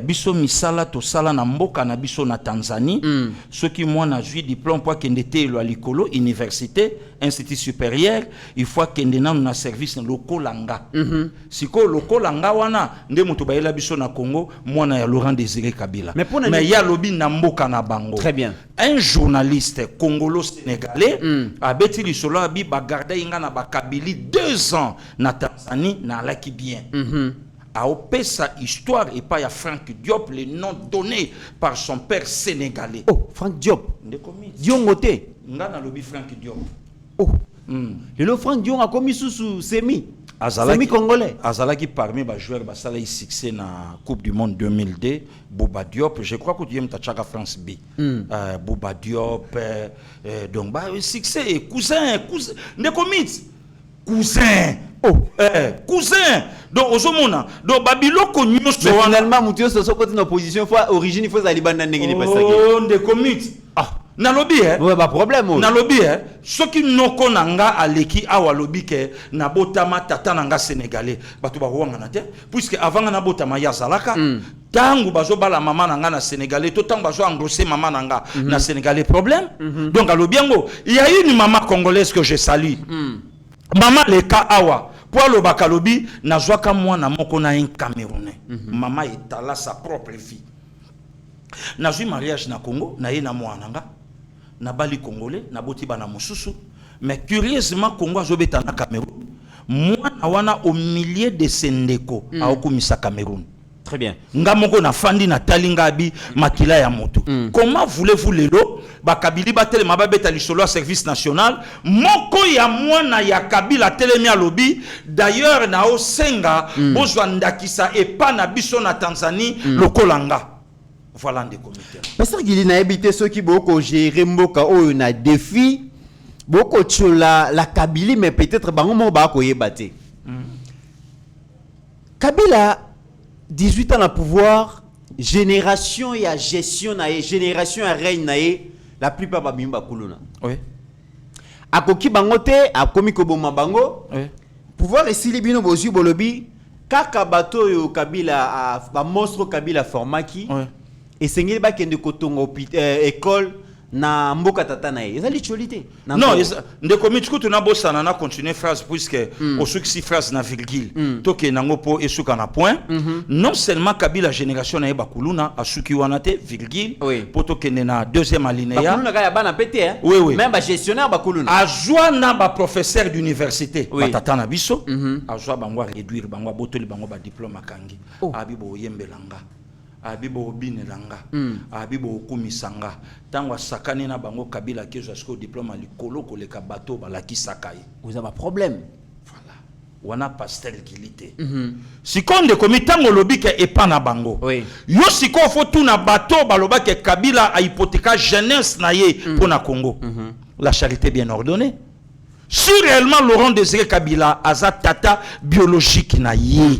biso misala to sala na mboka na biso na Tanzanie ceux qui moi na jui diplôme pour kende te lo likolo université institut supérieur il faut kende na service lokolanga siko lokolanga wana nde mutu bayela biso na Congo mwana ya Laurent Désiré Kabila mais ya lobi na mboka na bango très bien un journaliste congolo-sénégalais a beti lisolo abi ba garder inga na ba Kabili 2 ans na Tanzanie na laki bien a opé sa histoire et pas ya Franck Diop le nom donné par son père sénégalais. Oh Franck Diop Diongote nga na lobi Franck Diop oh le Franck Diop a commis sous semi semi-congolais. Azalaki parmi les joueurs qui ont succès dans la Coupe du Monde 2002. Bouba Diop, je crois que tu as France B. Bouba Diop, donc succès, cousin, cousin. Oh, cousin. Donc, Ozomona. Donc, Babiloko Nyos. Finalement, Moutio se sont en opposition. Origine, il faut aller dans le oh, des comités. Ah, na lobby, ouais, pas problème. Na lobby, ceux qui n'ont nanga aleki awa lobby ke na botama tata nanga sénégalais. Batu ba wanga na te. Puisque avant na botama ya zalaka. Tangu bazo bala mama nanga na sénégalais. Tout temps bazo engrosser mama nanga na sénégalais. Problème. Donc, à l'obiango, il y a une maman congolaise que je salue. Maman leka awa pour le bakalobi nazwaka mwana moko na un Camerounais. Maman etala sa propre vie. Nazwi mariage na Congo na ye na mwana nga na bali congolais na boti bana mususu mais curieusement Congo azobeta na Cameroun. Mwana wana au milieu de sendeko aokumisa Cameroun. Très bien. Ngamoko na fandi na talingabi makila ya moto. Comment voulez-vous lelo bakabili batele mababeta lisolo service national moko ya mwana ya kabila telemi a lobby d'ailleurs na osenga bozwa ndakisa epa na biso na Tanzanie lokolanga. Voilà des comités. Parce qu'il y a habité ceux qui beaucoup gérer mboka o na défi beaucoup chola la Kabylie mais peut-être bango mo ba ko yebate. Kabila 18 ans na pouvoir, génération et gestion nae, génération et règne nae, la plupart ba bimba kuluna. Oui. Akoki bangote, akomi ko boma bango. Oui. Pouvoir esili bino bozu bolobi kaka bato yo Kabila ba monstre Kabila formaki. Oui. Et sengeli ba kende kotongo école na mboka tata nae. Ezali cholité. Non, de comité tu na bossa na continuer phrase puisque au succès phrase na virgule. Toke nango po esuka na point. Non seulement Kabila génération na bakuluna asuki wanate virgule pour toke na deuxième alinéa. Bakuluna ka ya bana pété hein. Oui oui. Même ba gestionnaire bakuluna. Azwa na ba professeur d'université. Batata na biso. Azwa bangwa réduire bangwa botoli bangwa ba diplôme akangi. Abibo yembelanga. Abibo obinelanga abibo okumisanga tango sakane na bango Kabila kezo asko diplôme likolo koleka bato balakisaka ye. Vous avez un problème. Voilà. Wana pasteur gilité. Sikonde komi tango lobi ke epana bango. Oui. Yo siko fo tuna bato baloba ke Kabila a hypothéqué jeunesse na ye pour na Congo. La charité bien ordonnée. Si réellement Laurent Désiré Kabila aza tata biologique na ye.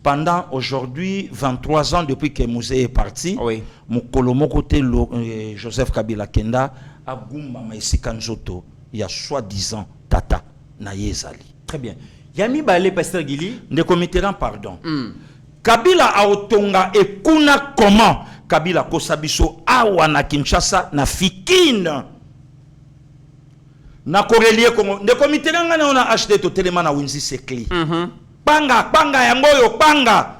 Pendant aujourd'hui 23 ans depuis que Mouzé est parti, mon colomo côté Joseph Kabila Kenda a Goumba Maïsika Nzoto, il y a soi-disant Tata na Yezali. Très bien. Yami Balé Pasteur Gili. Ne commetteront pardon. Kabila a otonga et kuna comment Kabila Kosabiso awa na Kinshasa na Fikine. Na Korelie Congo. Ne commetteront on a acheté to téléma na Winzi Sekli. Panga yango yo panga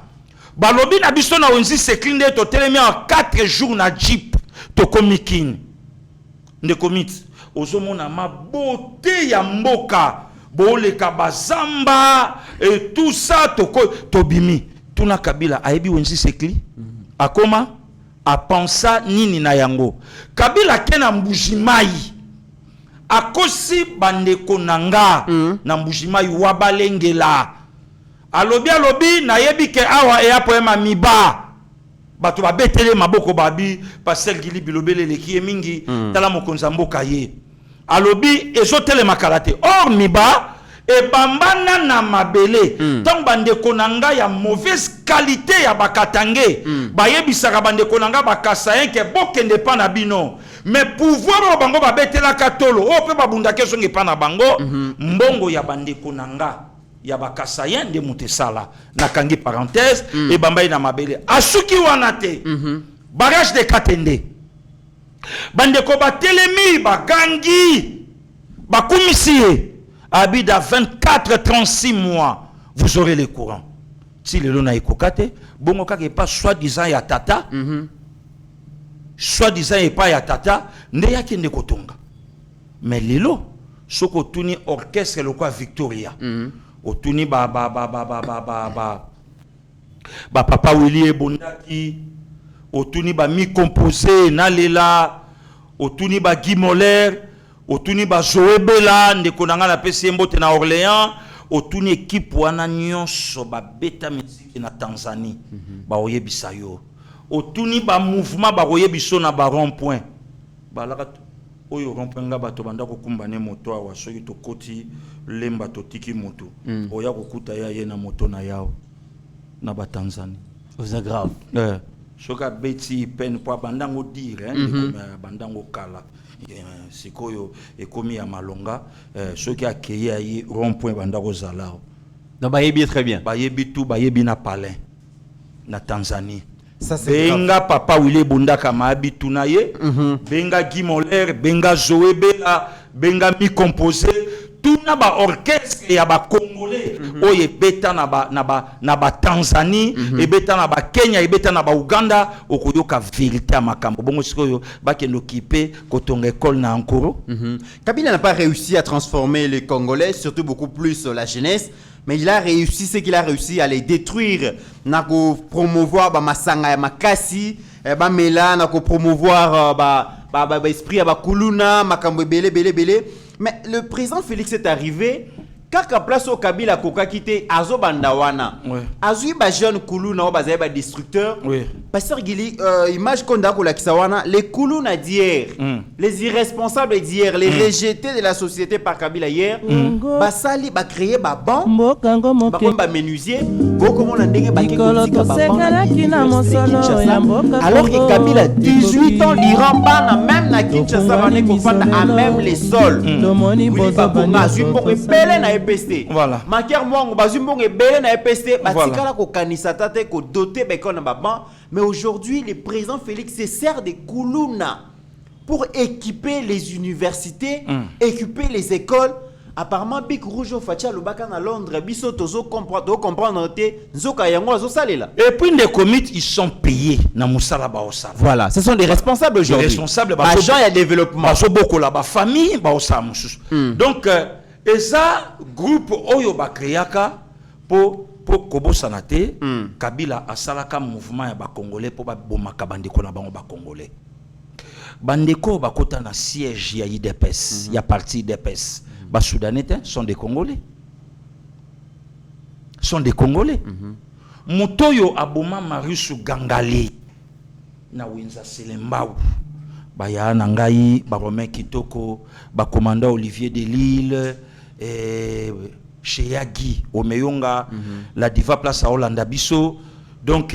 balobi na biso na onzi seklinde to telemi en 4 jours na jeep to komikine nde komit ozomona ma beauté ya mboka boleka bazamba et tout ça to bimi tuna Kabila ayebi onzi sekli akoma a pensa nini na yango Kabila kena mbujimai akosi bandeko nanga na mbujimai wabalengela alobi na yebi ke awa e apoema miba bato ba betele maboko babi pasel gili bilobele leki mingi tala mokonza mboka ye alobi ezotele makalate or miba e bambana na mabele tant bandeko nanga ya mauvaise qualité ya bakatange bayebisaka bandeko nanga bakasa ke bokende pa na bino mais pouvoir bango ba betela katolo o pe babunda keso nge pa na bango mbongo ya bandeko nanga ya bakasayen de mutesala na kangi parenthèse et bambayi na mabele asuki wanate barrage de Katende bandeko batelemi bagangi bakumisi abida 24-36 mois vous aurez les courants si le lona ekokate bongo kake pas soi-disant ya tata soi-disant et pas ya tata nde yaki nde kotonga mais lelo soko tuni orchestre le quoi Victoria otuni ba papa Willy Bondaki otuni ba mi composé nalela otuni ba Guy Moller otuni ba Zoé Bella ndeko nanga na pesi mbote na Orléans otuni équipe wana nyonso ba beta musique na Tanzanie ba oyebisa yo otuni ba mouvement ba oyebiso na ba rond point ba la oyo rond point nga bato banda ko kumbane moto awa soki to koti lemba to tiki moto oya kokuta ya ye na moto na yao na ba Tanzanie c'est grave soka beti pen po bandango dire comme bandango kala sikoyo ekomi ya malonga soki akeye ayi rond point bandako zalao non bayebi très bien bayebi tout bayebi na palin na Tanzanie ça c'est benga papa wile bundaka maabi tunaye benga Guimoler benga Zoé Bela benga mi composé tout na ba orchestre ya ba congolais oye beta na ba Tanzanie e beta na ba Kenya e beta na ba Uganda okoyoka vérité à makambo bongo sikoyo ba kendo kipe kotonga école na Ankoro. Kabila n'a pas réussi à transformer les Congolais, surtout beaucoup plus la jeunesse, mais il a réussi ce qu'il a réussi à les détruire. Na ko promouvoir ba masanga ya makasi ba mela na ko promouvoir ba esprit ya ba kuluna makambo belé. Mais le président Félix est arrivé kaka place au Kabila koka kité azo bandawana azui ba jeune kuluna o bazaye ba destructeur pasteur Gili image konda ko la kisawana les kuluna d'hier les irresponsables d'hier les rejetés de la société par Kabila hier basali ba créer ba ban ba comme ba menuisier beaucoup mon ndenge ba kikotika ba ban alors que Kabila 18 ans l'Iran bana même na Kinshasa bané ko fanda à même les sols oui ba bonga azui pour epele na voilà maker mongo bazumbongo ebele na EPST batikala ko kanisa tate ko doter bekona baban mais aujourd'hui le président Félix se sert de kuluna pour équiper les universités équiper les écoles apparemment Big Rouge Facha Lubaka na Londres biso tozo comprendre te nzoka yango azo salela et puis les comités ils sont payés na musala ba osala voilà ce sont des responsables aujourd'hui les responsables ba gens ya développement baso boko la ba famille ba osala mususu donc et ça groupe oyo ba créaka po kobosana te Kabila asalaka mouvement ya ba congolais po ba bomaka bandeko na bango ba congolais bandeko ba kota na siège ya IDPS ya parti IDPS ba soudanais sont des congolais mutoyo aboma Marius Gangali na Winza Selembao ba ya na ngai ba Romain Kitoko ba commandant Olivier Delille chez Yagi Omeyonga la diva place à Hollanda biso donc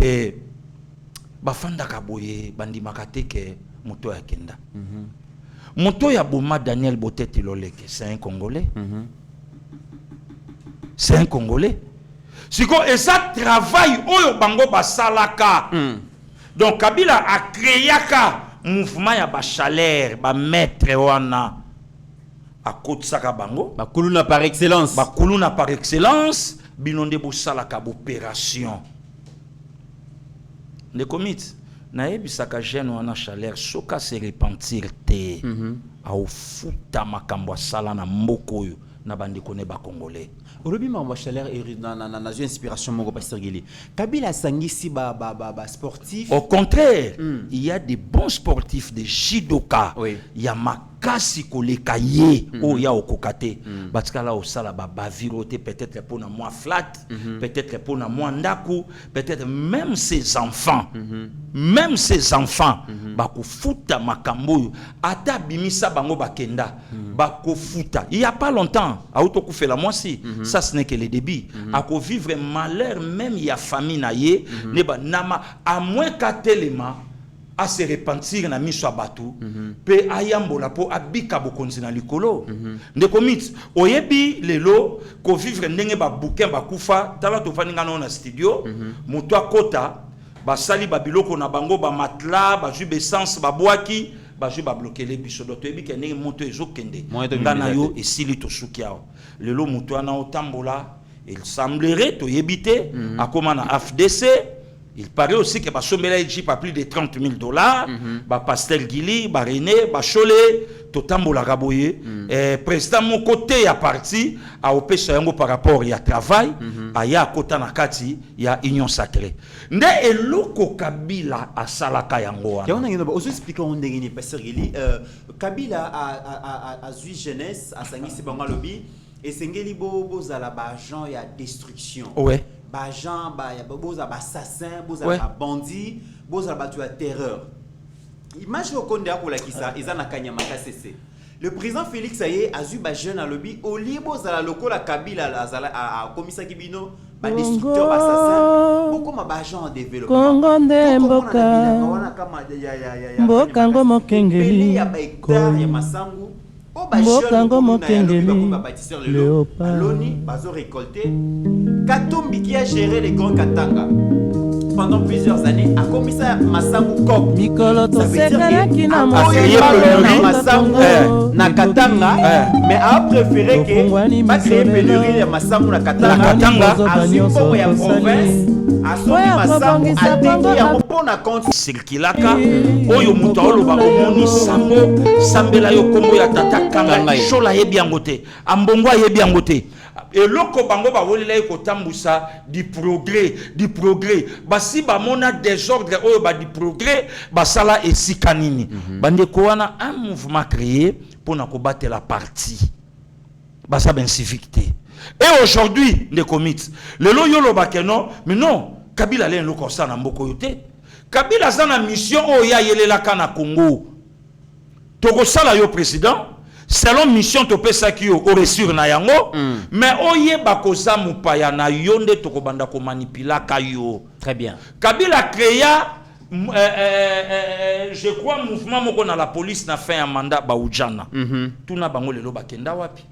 bafanda kaboye bandi makate ke moto ya kenda moto ya boma Daniel Botete Loleke c'est un Congolais siko et ça travail oyo bango basalaka donc Kabila a créé mouvement ya ba chaleur ba maître wana à côté saka bango ba kuluna par excellence binonde bo salaka opération les comités na ebisaka jeune wana chaleur soka se repentir te a ofuta makambo sala na mboko yo na bandeko ne ba congolais Olobi ma chaleur et na inspiration moko pasteur Gili Kabila sangisi ba sportif au contraire il y a des bons sportifs de judoka il y a makasi koleka ye o ya okokate batikala osala ba viroté peut-être pour na moi flat peut-être pour na moi ndaku peut-être même ses enfants bakofuta makambo ata bimisa bango bakenda bakofuta il y a pas longtemps auto kufela moi si ça ce n'est que le début ako vivre malheur même il y a famille na ye ne ba nama à moins katelema à se repentir na miso abatu pe ayambola po abika bokonzi na likolo ndeko mit oyebi lelo ko vivre ndenge ba bouquin ba kufa tala to faninga na studio moto akota basali ba biloko na bango ba matla ba jube essence ba boaki ba jube ba bloquer les biso doto yebi ke ndenge moto ezokende ngana yo esili to sukiao lelo moto ana otambola il semblerait to yebite akoma na FDC. Il paraît aussi que Basombela Egypte a plus de $30,000. Pasteur Gili, René, Cholé, Totambo la Raboye. Président mon côté a parti à opé par rapport à travail, à ya kota nakati, il y a union sacrée. Nde eloko Kabila a salaka yango. Ya on a ngino ozo expliquer on ndenge pasteur Gili Kabila a zui jeunesse a sangisi bango lobi Et sengeli boza la agent ya destruction. Ouais. Ba agent boza ba assassin, boza Ouais. ba bandit, boza ba tu terreur. Imagine au konde akola kisa ezana kanyama kasese. Le président Félix Aye a eu ba jeune à lobby au libo za la lokola Kabila a komisa kibino ba destructeur ba assassin. Beaucoup ma ba agent en développement. Kongo nde mboka. Mboka ngo mokengeli. Ya ba hectare ya masangu. Mboka ngo mokengeli. Léopard. Aloni bazo récolter. Katumbi qui a géré les grands Katanga pendant plusieurs années a commissaire à Masangu Kop. Mikolo to sekalaki na Masangu na Katanga, mais a préféré que pas créer pénurie ya Masangu na Katanga. A support ya province, a soni Masangu a dédié à mon compte. Sirkilaka oyo muto oloba omoni sambo sambela yo kombo ya tata kanga shola yebi yango te ambongo yebi yango te eloko bango ba wolela ko tambusa du progrès basi ba mona désordre oyo ba du progrès basala esika nini bande ko wana un mouvement créé pour na ko battre la partie basa ben civique. Et aujourd'hui les comités le lo yolo ba non mais non Kabila len lo kosa na mboko yote Kabila zana mission oya yelela kana Congo toko sala yo président selon mission to pesa ki yo resur na yango mais oye bakoza mupaya na yonde toko banda ko manipula kayo. Très bien. Kabila créa je crois mouvement moko na la police na fin ya mandat ba ujana tuna bango lelo bakenda wapi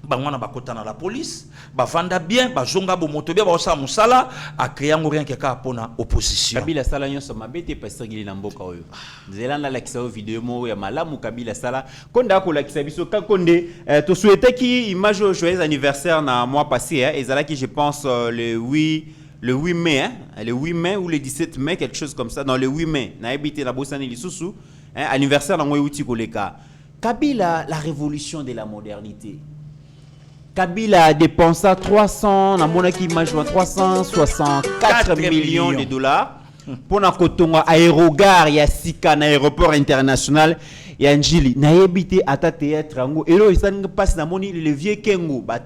bangwana bakota na la police bavanda bien bazonga bo moto bien ba osala musala a créer ngo rien que ka pona opposition. Kabila sala nyonso mabete pasteur Gili na mboka oyo zelanda la kisa vidéo mo ya malamu Kabila sala konda ko la kisa biso ka konde to souhaiter ki image joyeux anniversaire na mois passé ezala qui je pense le 8 mai le 8 mai ou le 17 mai quelque chose comme ça dans le 8 mai na habité na bosani lisusu anniversaire na ngoy uti koleka Kabila la révolution de la modernité. Kabila a dépensé 364 millions de dollars pour na kotonga aérogare ya sika na aéroport international ya Njili na yebité ata théâtre ngo elo isanga passe na moni le vieux Kengo ba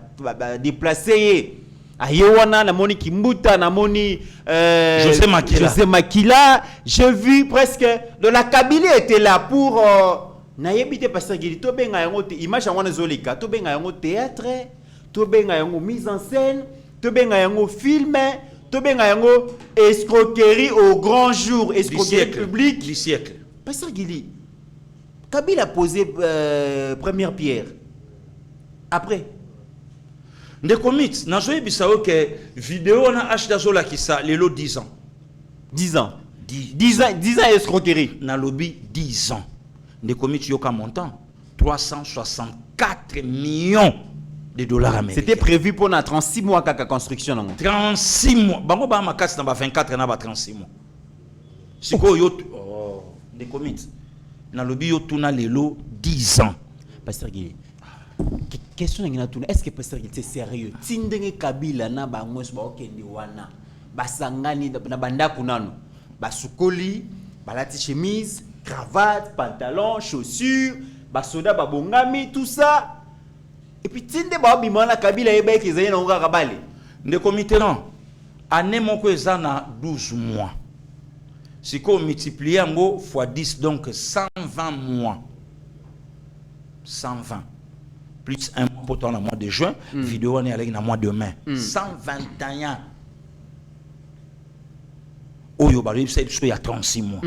déplacer ayewana na moni Kimbuta na moni José Makila j'ai vu presque de la Kabylie était là pour na yebité parce que to benga yango image ngwana zolika to benga yango théâtre to benga yango mise en scène to benga yango film to benga yango escroquerie au grand jour escroquerie publique du siècle. Pasteur Gili Kabila a posé première pierre après de commit na so ebisa o ke vidéo na acheta zola kisa lelo 10 ans 10 ans escroquerie na lobby 10 ans de commit yoka montant 364 millions de dollars américains. C'était prévu pour 36 mois kaka construction nango. 36 mois. Bango ba makasi na ba 24 na ba 36 mois. Siko yo de commit. Na lobby yo tuna lelo 10 ans. Pasteur Gili. Question ngina tuna est-ce que Pasteur Gili c'est sérieux? Tindenge Kabila na ba ngos ba okende wana. Basangani na banda kunano. Basukoli, balati chemise, cravate, pantalon, chaussures, basoda babongami tout ça. Et puis tinde ba bimana Kabila eba kezanye na ngaka bale. De comité non. Année moko ezana 12 mois. Si qu'on multiplie ngo fois 10 donc 120 mois. 120 plus un mois pour le mois de juin, vidéo on est allé dans le mois de mai. 121. Oyo ba c'est il y a 36 mois.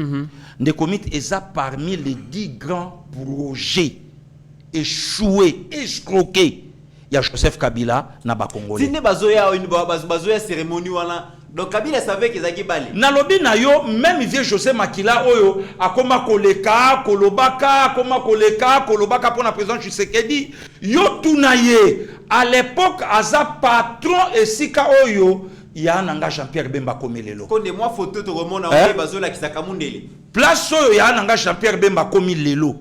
De comité eza parmi les 10 grands projets échoué, escroqué. Il y a Joseph Kabila na ba Congolais. Tine bazoya une bazoya cérémonie wana. Donc Kabila savait qu'ils allaient bali. Na lobi na yo même vieux José Makila oyo akoma koleka kolobaka pour la président Tshisekedi yo tunaye à l'époque aza patron et sika oyo ya nanga Jean-Pierre Bemba Komelelo. Konde moi photo to remona oyo bazola kisaka mundele. Place oyo ya nanga Jean-Pierre Bemba Komelelo.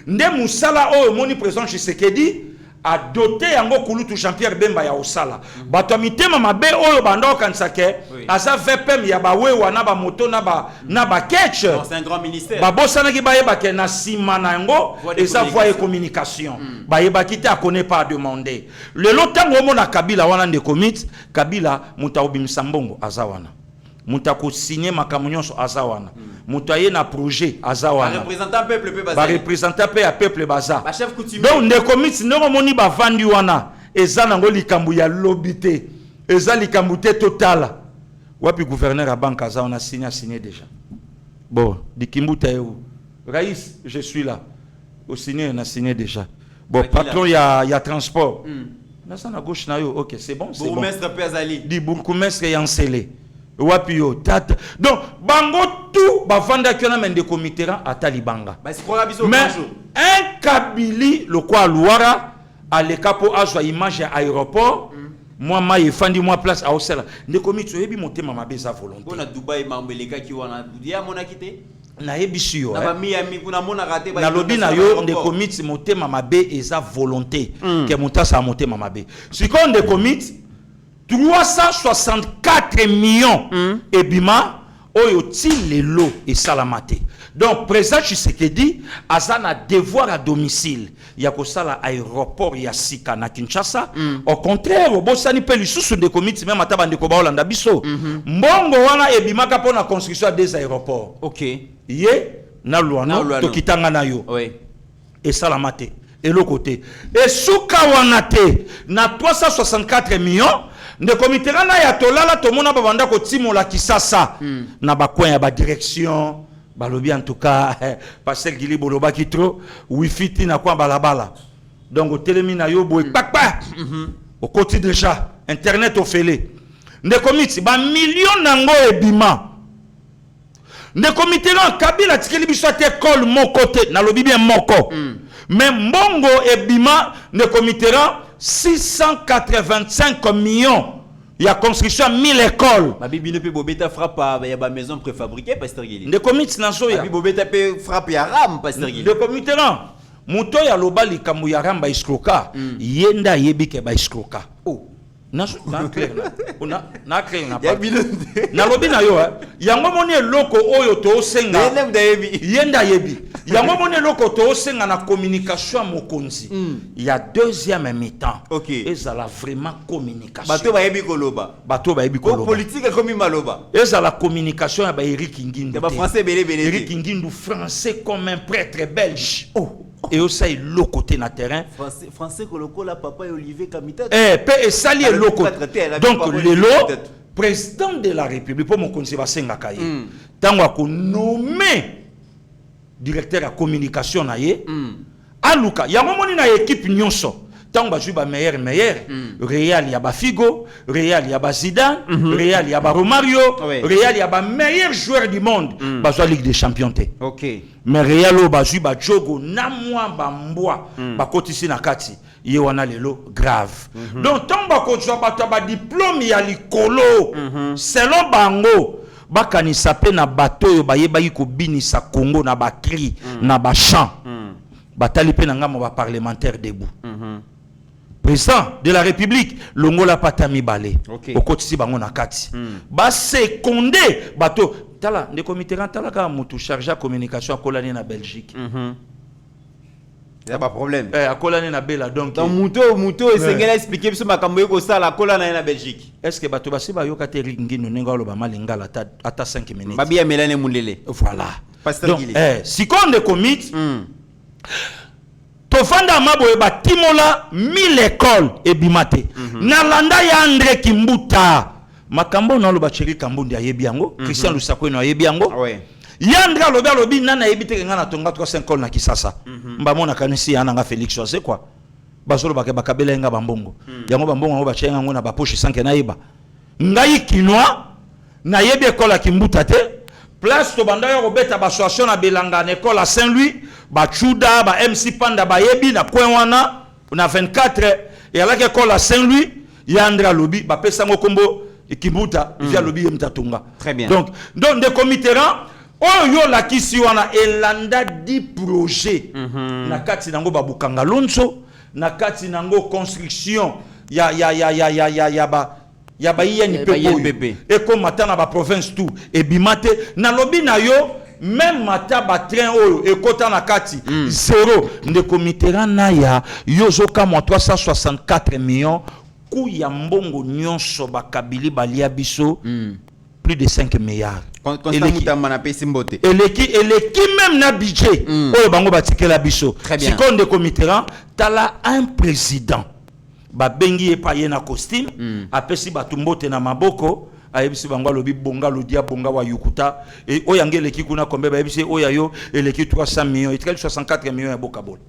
Nde musala oyo moni président Tshisekedi a doté yango kulutu Jean-Pierre Bemba ya osala bato mitema mabe oyo bando kansake aza VPM ya bawewa na ba moto na ba ketch c'est un grand ministère ba bosana ki bayeba ke na sima na yango eza voie de communication bayeba ki te a connaît pas demander le lotango mo na Kabila wana nde commit Kabila muta obimisa mbongo aza wana muta ko signer makambo nyonso aza wana muta ye na projet aza wana représentant peuple pe baza ba représentant pe ya peuple baza ba chef coutumier donc nde commit ndongo moni ba vandi wana eza nango likambu ya lobité eza likambu te totala wapi gouverneur à banque aza on a signé déjà bon dikimbuta eu Raïs je suis là au signé on a signé déjà bon patron il y a transport na ça na gauche na yo OK c'est bon c'est bon bourgmestre Pezali di bourgmestre yancélé wapi yo tata donc bango tout ba vanda kiona mende commitera atalibanga ba sikola biso mais un Kabili le quoi Louara à l'ekapo azwa image à aéroport moi maye fandi moi place à Osela ne comité yebi monter mama beza volonté bona Dubai mambeleka ki wana dia mona kité na yebishi yo na ba Miami kuna mona raté ba na lobi na yo de comité monter mama be eza volonté que monta sa monter mama be si qu'on de comité 364 millions et bima oyo ti lelo et salamate donc président Tshisekedi azana devoir à domicile ya ko sala aéroport ya sika na Kinshasa au contraire obosani pe lisusu de comité même ata bande ko ba Holanda biso mbongo wana e bima ka pona construction des aéroports OK ye na luano to kitanga na yo oui et salamate et l'autre côté et souka wana te na 364 millions de comité na ya tolala to mona babanda ko timola kisasa na ba coin ya ba direction balobi en tout cas passer Gili boloba ki trop wifi ti na kwa balabala donc au telemi na yo boy pakpa au côté déjà internet au félé de comité ba millions nango ebima de comité na Kabila tikeli biso te école mon côté na lobi bien moko mais mbongo ebima de comité 685 millions. Il y a construction 1000 écoles. Ma bibi ne peut bobeta frappe il y a ba maison préfabriquée pasteur Gili. De comité nazo ya. Bibi bobeta peut frappe ya ram pasteur Gili. De comité là. Muto ya loba likambu ya ram ba iskroka. Yenda yebike ba iskroka. Oh. Na clair na. Na clair na pas. Na lobi na yo yango moni loko oyo to senga. Yenda yebi. Yango moni loko to senga na communication mokonzi. Il y a deuxième mi-temps. OK. Et ça la vraiment communication. Bato ba yebi koloba. Bato ba yebi koloba. Politique comme maloba. Et ça la communication ya ba Eric Ngindu. Ba français belé. Eric Ngindu français comme un prêtre belge. Oh. Et aussi l'autre côté na terrain français koloko la papa et Olivier Kamita et sali l'autre côté donc le président de la République pour mon conseil va senga kaye tango ko nommé directeur à communication na ye aluka ya momoni na équipe nyonso tango ba juba meilleur Real ya ba Figo Real ya ba Zidane Real ya ba Romario Real ya ba meilleur joueur du monde ba zo Ligue des Champions té OK mais Real ba juba jogo na mwa ba mbwa ba kotisi na kati ye wana lelo grave donc tango ba ko zo ba diplôme ya likolo selon bango bakanisa pe na bato yo bayebaki ko binisa Congo na ba cri na ba chant batali pe na ngamo ba parlementaire debout président de la République longola patami balé au kotisi bango na kati ba secondé bato tala de comité tala ka mutu chargé à communication akolani na Belgique il y a pas problème akolani na bela donc muto esengela expliquer biso makambo yeko sala akolana na Belgique est-ce que bato basi ba yoka te ringino nenga lo ba malingala ata 5 minutes babi ya melane mulele voilà pasteur Gili si qu'on de commit tofanda maboye batimola 1000 écoles et bimate nalanda ya André Kimbuta makambo na lo ba cheri kambundi ayebi yango Christian Lusako no ayebi yango yandra lobi nana yebite nga na tonga 3 écoles na Kisasa mbamona kanisi yana nga Félix c'est quoi bazolo bakabela nga bambongo yango bambongo ngo ba chenga ngo na ba poche 5 na yeba ngai kinwa na yebi école Kimbuta te place to banda yo beta ba association na Belanga na école à Saint-Louis ba Chuda ba MC Panda ba yebi na coin wana na 24 et à la école à Saint-Louis yandra lobi ba pesa ngo kombo Kimbuta via lobi mtatunga très bien donc des comités oh yo la kisi wana elanda 10 projets na kati nango babukanga lonso na kati nango construction ya ba INPP et comme matana ba province tout et bimate na lobi na yo même mata ba train oyo et kota na kati zéro ndeko Mitterrand na ya yozoka mo 364 millions ku ya mbongo nyonso ba kabili balia biso plus de 5 milliards. Eleki même na budget oyo bango batikela biso. Sikoyo ndeko Mitterrand tala un président ba bengi epaye na costume apesi batumbote na maboko ayebisi bango alobi bonga lodia bonga wa yukuta et oyange eleki kuna kombe ba yebisi oyayo eleki 300 millions et 64 millions ya bokabola.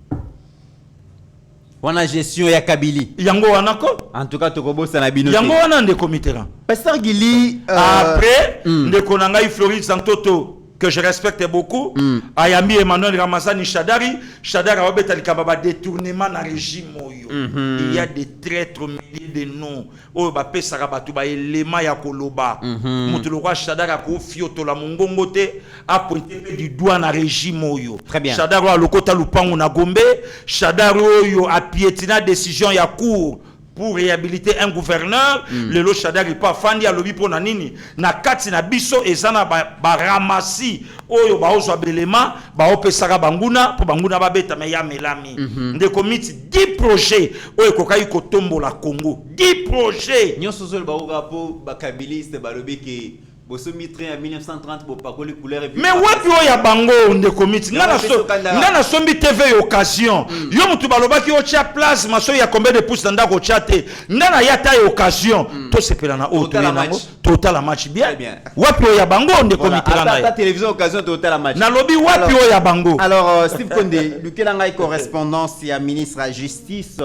Wana gestion ya Kabili. Yango wana ko? En tout cas tokobosa na bino. Yango wana ndeko Mitterrand. Pasteur Gili après ndeko nangai Floride Santoto que je respecte beaucoup, Ayami Emmanuel Ramazani Shadari a obéta likaba détournement na régime oyo. Il y a des traîtres au milieu de nous. Oyo ba pesa rabatu ba elema ya koloba. Mutu le roi Shadari a ko fioto la mongongo te a pointé du doigt na régime oyo. Shadari a lokota lupango na Gombe, Shadari oyo a piétina décision ya cour pour réhabiliter un gouverneur, le lo Shadari pas fandi a lobi pour nanini na kati na biso ezana ba ramasi oyo ba ozo belema ba opesaka banguna pour banguna ba beta me ya melami ndeko miti 10 projets oyo kokai kotombola Congo 10 projets nyonso zo ba rapport ba kabiliste ba lobi ke boso mitre en 1930 bo pakoli couleur et mais wapi oya bango ndeko miti ngana sombi TV occasion yo mutu balobaki o chia place maso ya combien de pouces ndako chate ngana ya taille occasion to sepela na auto nango total match bien wapi oya bango ndeko miti na ta télévision occasion total match na lobi wapi oya bango. Alors Steve Condé lukela ngai correspondance ya ministre à justice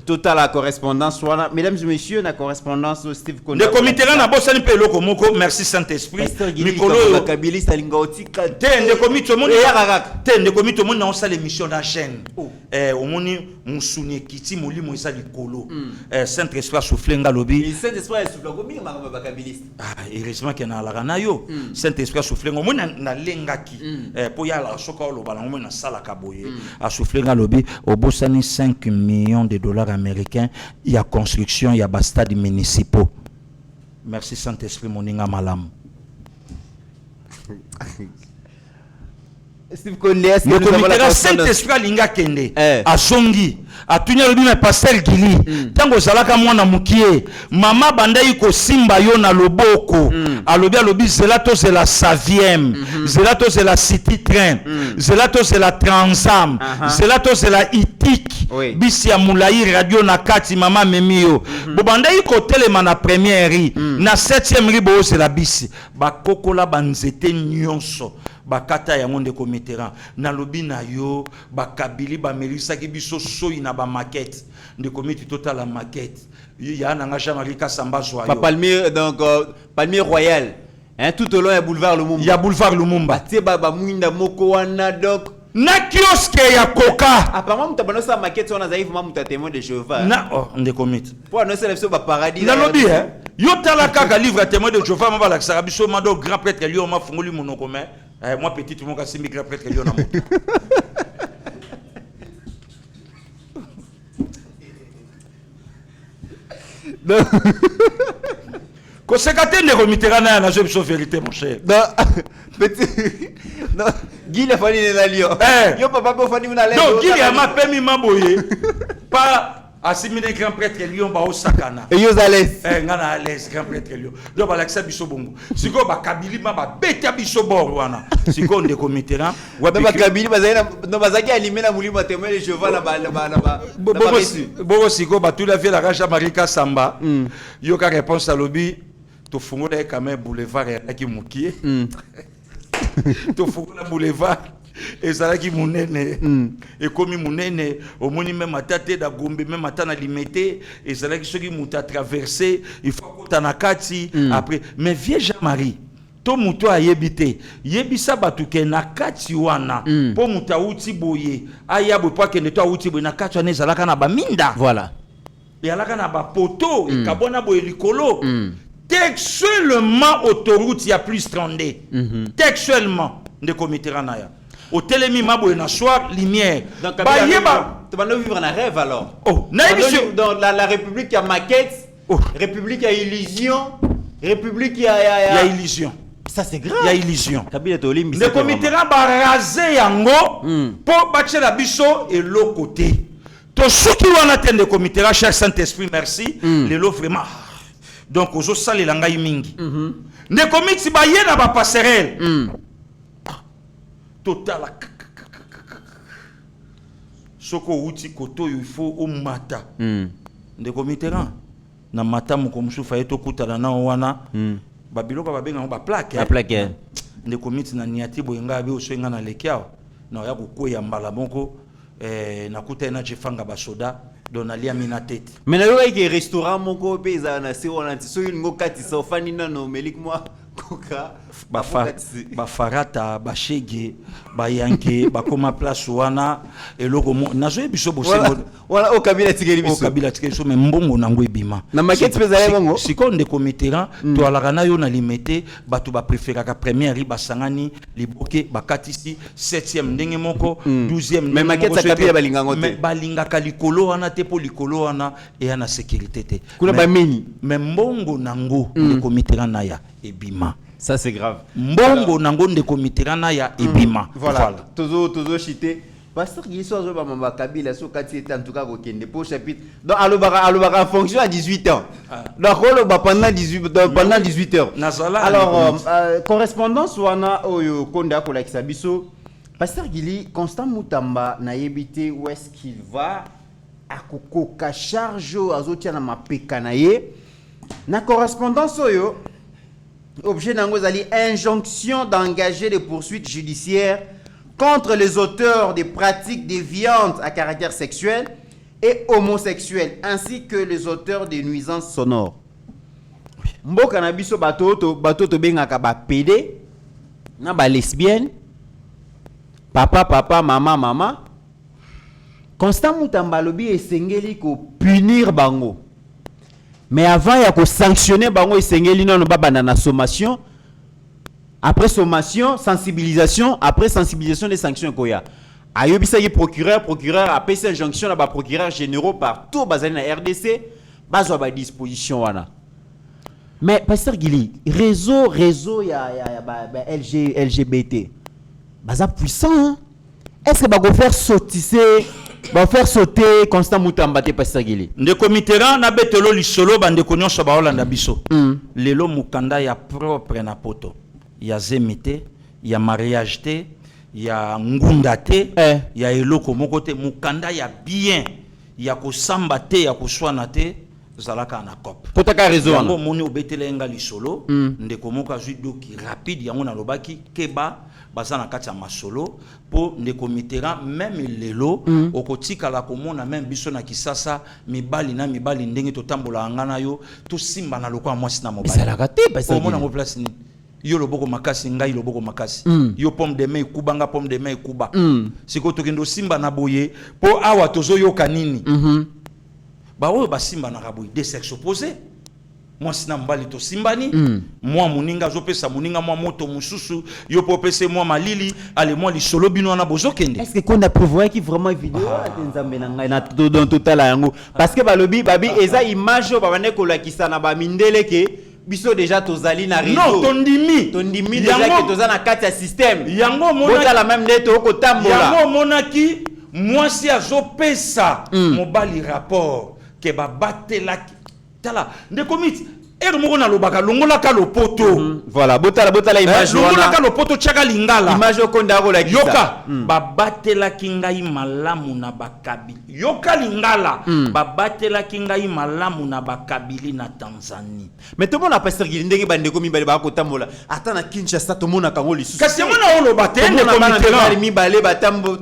total la correspondance wana mesdames et messieurs na correspondance Steve Condé ndeko miti na bosani pe loko moko merci Saint-Esprit Mikolo bakabilista lingaotika tende komito moni tende komito moni na osala émission na chaîne omoni musuni kiti molimo isa likolo Saint-Esprit soufflenga lobi Saint-Esprit souffla komi makamba bakabilista heureusement que na la na yo Saint-Esprit soufflenga omoni na lengaki po ya la soka oloba na omoni na sala kaboye a soufflenga lobi obosani 5 millions de dollars américains ya construction ya ba stade municipaux. Merci Saint-Esprit moninga malam. Steve Condé est-ce que nous avons la Saint-Esprit linga kende a songi a tunya lobi na pasteur Gili tango zalaka mwana mukie mama bandai ko simba yo na loboko alobi zelato c'est la 7e zelato c'est la city train zelato c'est la transam zelato c'est la itik bisi ya mulai radio na kati mama memio bo bandai ko telema na première ri na 7e ri bo c'est la bisi ba kokola banzete nyonso bakata ya ngonde ko Mitterrand na lobi na yo bakabili ba melisa ki biso soyi na ba maquette ndeko miti total la maquette ya na nga Jean-Marie Kasamba Joyo Palmier donc Palmier Royal hein tout au long ya boulevard Lumumba ya boulevard Lumumba tie ba mwinda moko wana donc na kioske ya Coca apparemment mutabano sa maquette on a zaïf mamu témoin de Jéhovah na ndeko miti pour annoncer la ba paradis na lobi yo tala kaka livre témoin de Jéhovah maba la sarabiso mado grand prêtre Lyon ma fungoli monoko mais moi petit tout le monde a simbi grand prêtre Lyon na moto. Conséquenté ne Mitterrand na na je vérité mon cher. Non petit non Guy a fallu na Lyon. Yo papa ko fani na Lyon. Non Guy a ma permis maboye pas assimilé grand prêtre Lyon ba osakana. Et yo à l'aise. Ngana à l'aise grand prêtre Lyon. Donc ba l'accès biso bongo. Siko ba kabili ma ba beta biso bor wana. Siko ndeko Mitterrand wa ba kabili bazana no bazaki alimé na mulimo témoin de Jéhovah na ba bobo siko ba tout la vie la raja Marika Samba. Yo ka réponse à lobby to fungola quand même boulevard ya ki mukie. To fungola boulevard ezalaki munene ekomi munene omoni même atate da Gombe même atana limité ezalaki soki muta traverser il faut kota na kati après mais vieux Jean-Marie to muto ayebite yebisa batuke na kati wana po muta uti boye ayabo po kende to uti boye na kati wana ezalaka na ba minda voilà et alaka na ba poto et kabona boye likolo textuellement autoroute ya plus 32 textuellement ndeko Mitterrand na ya au télémi mabo na soir lumière ba yeba Tu vas vivre un rêve alors. Oh, Dans la République, il y a maquette, République, il y a illusion, République, il y il y a a... illusion. Ça, c'est grave. Il y a illusion. Kabila Tolimbi, Le comité là va raser yango pour bâtir la biso et l'autre côté. Tout ce qui va atteindre le comité là, cher Saint-Esprit, merci. Les lots vraiment. Donc, aux autres salles, il y a mingi. Le comité va y avoir une passerelle. Total. Soko outi koto il faut au mata. Le comité là. Na mata mukomshu fa eto kutana na wana. Babiloko babenga ba plaque. La plaque. Ne komiti na niati boyenga be osenga na lekiao na ya kokoya mbala moko na kuta na chefanga basoda donalia mina tete. Mais na yoka ke restaurant moko peza na se wana so ngo kati so fani na no melik moi koka bafarata bashege bayanke bakoma place wana eloko nazo biso bosengo wala o Kabila tikeli biso o Kabila tikeli so me mbongo nango ebima na maquette peza ya bongo siko nde komitera to alaka yo na limité batu ba préférer ka première ri basangani liboke bakatisi 7e ndenge moko 12e mais maquette sa Kabila balinga ngote mais balinga kalikolo wana te po likolo wana e na sécurité te kuna ba mini mais mbongo nango nde komitera na ya ebima. Ça c'est grave. Mbongo nango nde komitera na ya ebima. Voilà. Toujours chité. Pasteur Guy so zo ba mamba Kabila so kati était en tout cas kokende pour chapitre. Donc alobara en fonction à 18 ans. Donc pendant 18 heures. Alors correspondance wana oyo konda ko lakisa biso. Pasteur Guy Constant Mutamba na yebité où est-ce qu'il va akokoka charge azotia na mapeka na ye. Na correspondance oyo objet d'angozali injonction d'engager des poursuites judiciaires contre les auteurs des pratiques déviantes à caractère sexuel et homosexuel, ainsi que les auteurs des nuisances sonores. Mboka na biso bato bengaka ba PD, na ba lesbienne, papa, mama. Constant Mutamba lobi esengeli ko punir bango. Mais avant, il y a que sanctionner bango esengeli non babana na sommation. Après sommation, sensibilisation, après sensibilisation des sanctions koya. Ayobisa yi procureur après cette injonction là ba procureur généraux partout bazali na RDC, bazwa ba disposition wana. Mais pasteur Gili, réseau ya LGBT. Baza puissant hein? Est-ce que ba go faire sauter Constant Mutamba te pasteur Gili? Nde komitera na betelo lisolo bande konyoso ba Holanda biso. Lelo mukanda ya propre na poto. Ya zemite, ya mariage te, ya ngunda te, ya eloko moko te, mukanda ya bien, ya kosamba te, ya koswana te, zalaka na kop. Kotaka réseau yango moni obetele nga lisolo, ndeko moko azwi doki rapide yango na lobaki keba baza na kati ya masolo po ndeko mitera même lelo okotika la komona même biso na kisasa mibali ndenge totambola ngana yo to simba na lokwa mwasi na mobali. Zalaka te parce que mona mo place ni yo loboko makasi ngai loboko makasi yo pomme de main kubanga pomme de main kuba siko tokendo simba na boye po awa tozo yoka nini ba oyo ba simba na raboye des sexes opposés moi sina mbali to simbani moi muninga zo pesa muninga moi moto mususu yo po pese moi malili ale moi li solo bino na bozo kende. Est-ce que qu'on a prévu qui vraiment vidéo atenzambe na ngai na dans total yango parce que balobi babi eza image ba bane ko lakisa na ba mindele ke biso déjà tozali na réseau. Non, tondimi déjà que tozana kati ya système. Yango mona la même neto ko tambola. Yango monaki moi si azo pesa mobali rapport ke ba batela tala nde komiti moko na lobaka longola ka lopoto voilà botala image longola ka lopoto chaka lingala image okonda ko la kisa yoka babatela kingai malamu na bakabili yoka lingala babatela kingai malamu na bakabili na Tanzanie. Mais tout le monde a pasteur Gili ndenge bande ko mibale ba ko tambola ata na Kinshasa to mona kango lisusu kasi mona olo batende ko mitera mibale batambo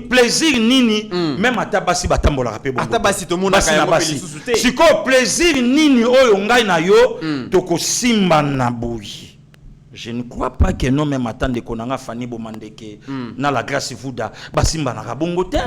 plaisir nini même ata basi batambola rapé bon ata basi to mona kango lisusu siko plaisir nini oyo ngai na yo toko simba na boyi. Je ne crois pas que non même attendre qu'on a Fanny Bomandeke na la grâce Fouda basimba na kabongo te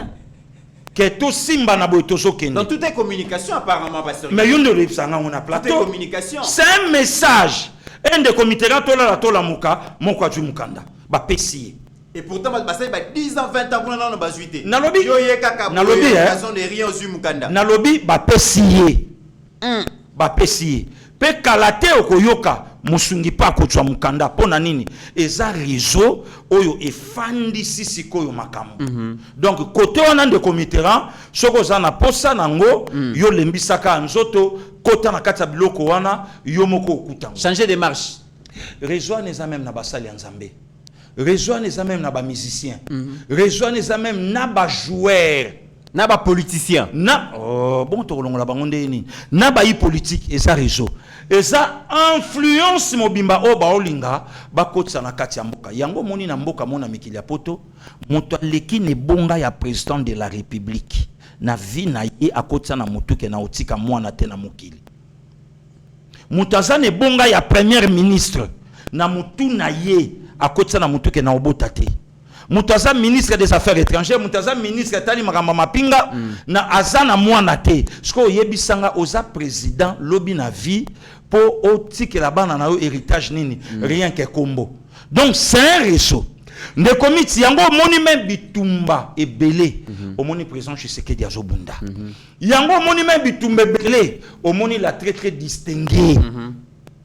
que to simba na boy tozo kende. Dans toutes les communications apparemment pasteur. Mais yonde le sanga on a plateau. Communication. C'est un message. Un des comités là tola muka moko aju mukanda ba pesi. Et pourtant, il y a 10 ans, 20 ans, on a 18 ans. Nalobi, Yo ye kaka Nalobi, raison de rien aux Mukanda. Nalobi, bapesiye. Bapesiye. Pe kalate okoyoka, musungi pa kochwa mukanda, pona nini. Eza réseau, oyo efandi sisi koyo makambo. Donc, côté on a de comiteran, soko zana posa nango, yo lembisaka nzoto, kota na kata biloko wana, yo moko okutango. Changer de marche. Réseau neza même na basali ya Nzambe. Réseau neza même na ba musicien. Réseau neza même na ba joueur. Na ba politicien. Na bon to longola bango ndeni. Na ba yi politique eza réseau. Eza influence mobimba o ba olinga ba kotsa na kati ya mboka. Yango moni na mboka mona mikili ya poto, moto aleki ne bonga ya président de la République. Na vie na ye akotsa na mutuke na otika mwana te na mokili. Mutaza ne bonga ya premier ministre na mutu na ye akotsa na mutuke na obota te. Mutaza ministre des affaires étrangères, mutaza ministre tali makamba mapinga na azana mwana te. Sko yebisanga oza président lobi na vie po otike la bana na yo héritage nini rien que combo. Donc c'est un réseau. Ne komiti yango moni même bitumba ebele omoni président Tshisekedi azobunda. Yango moni même bitumba ebele omoni la très distingué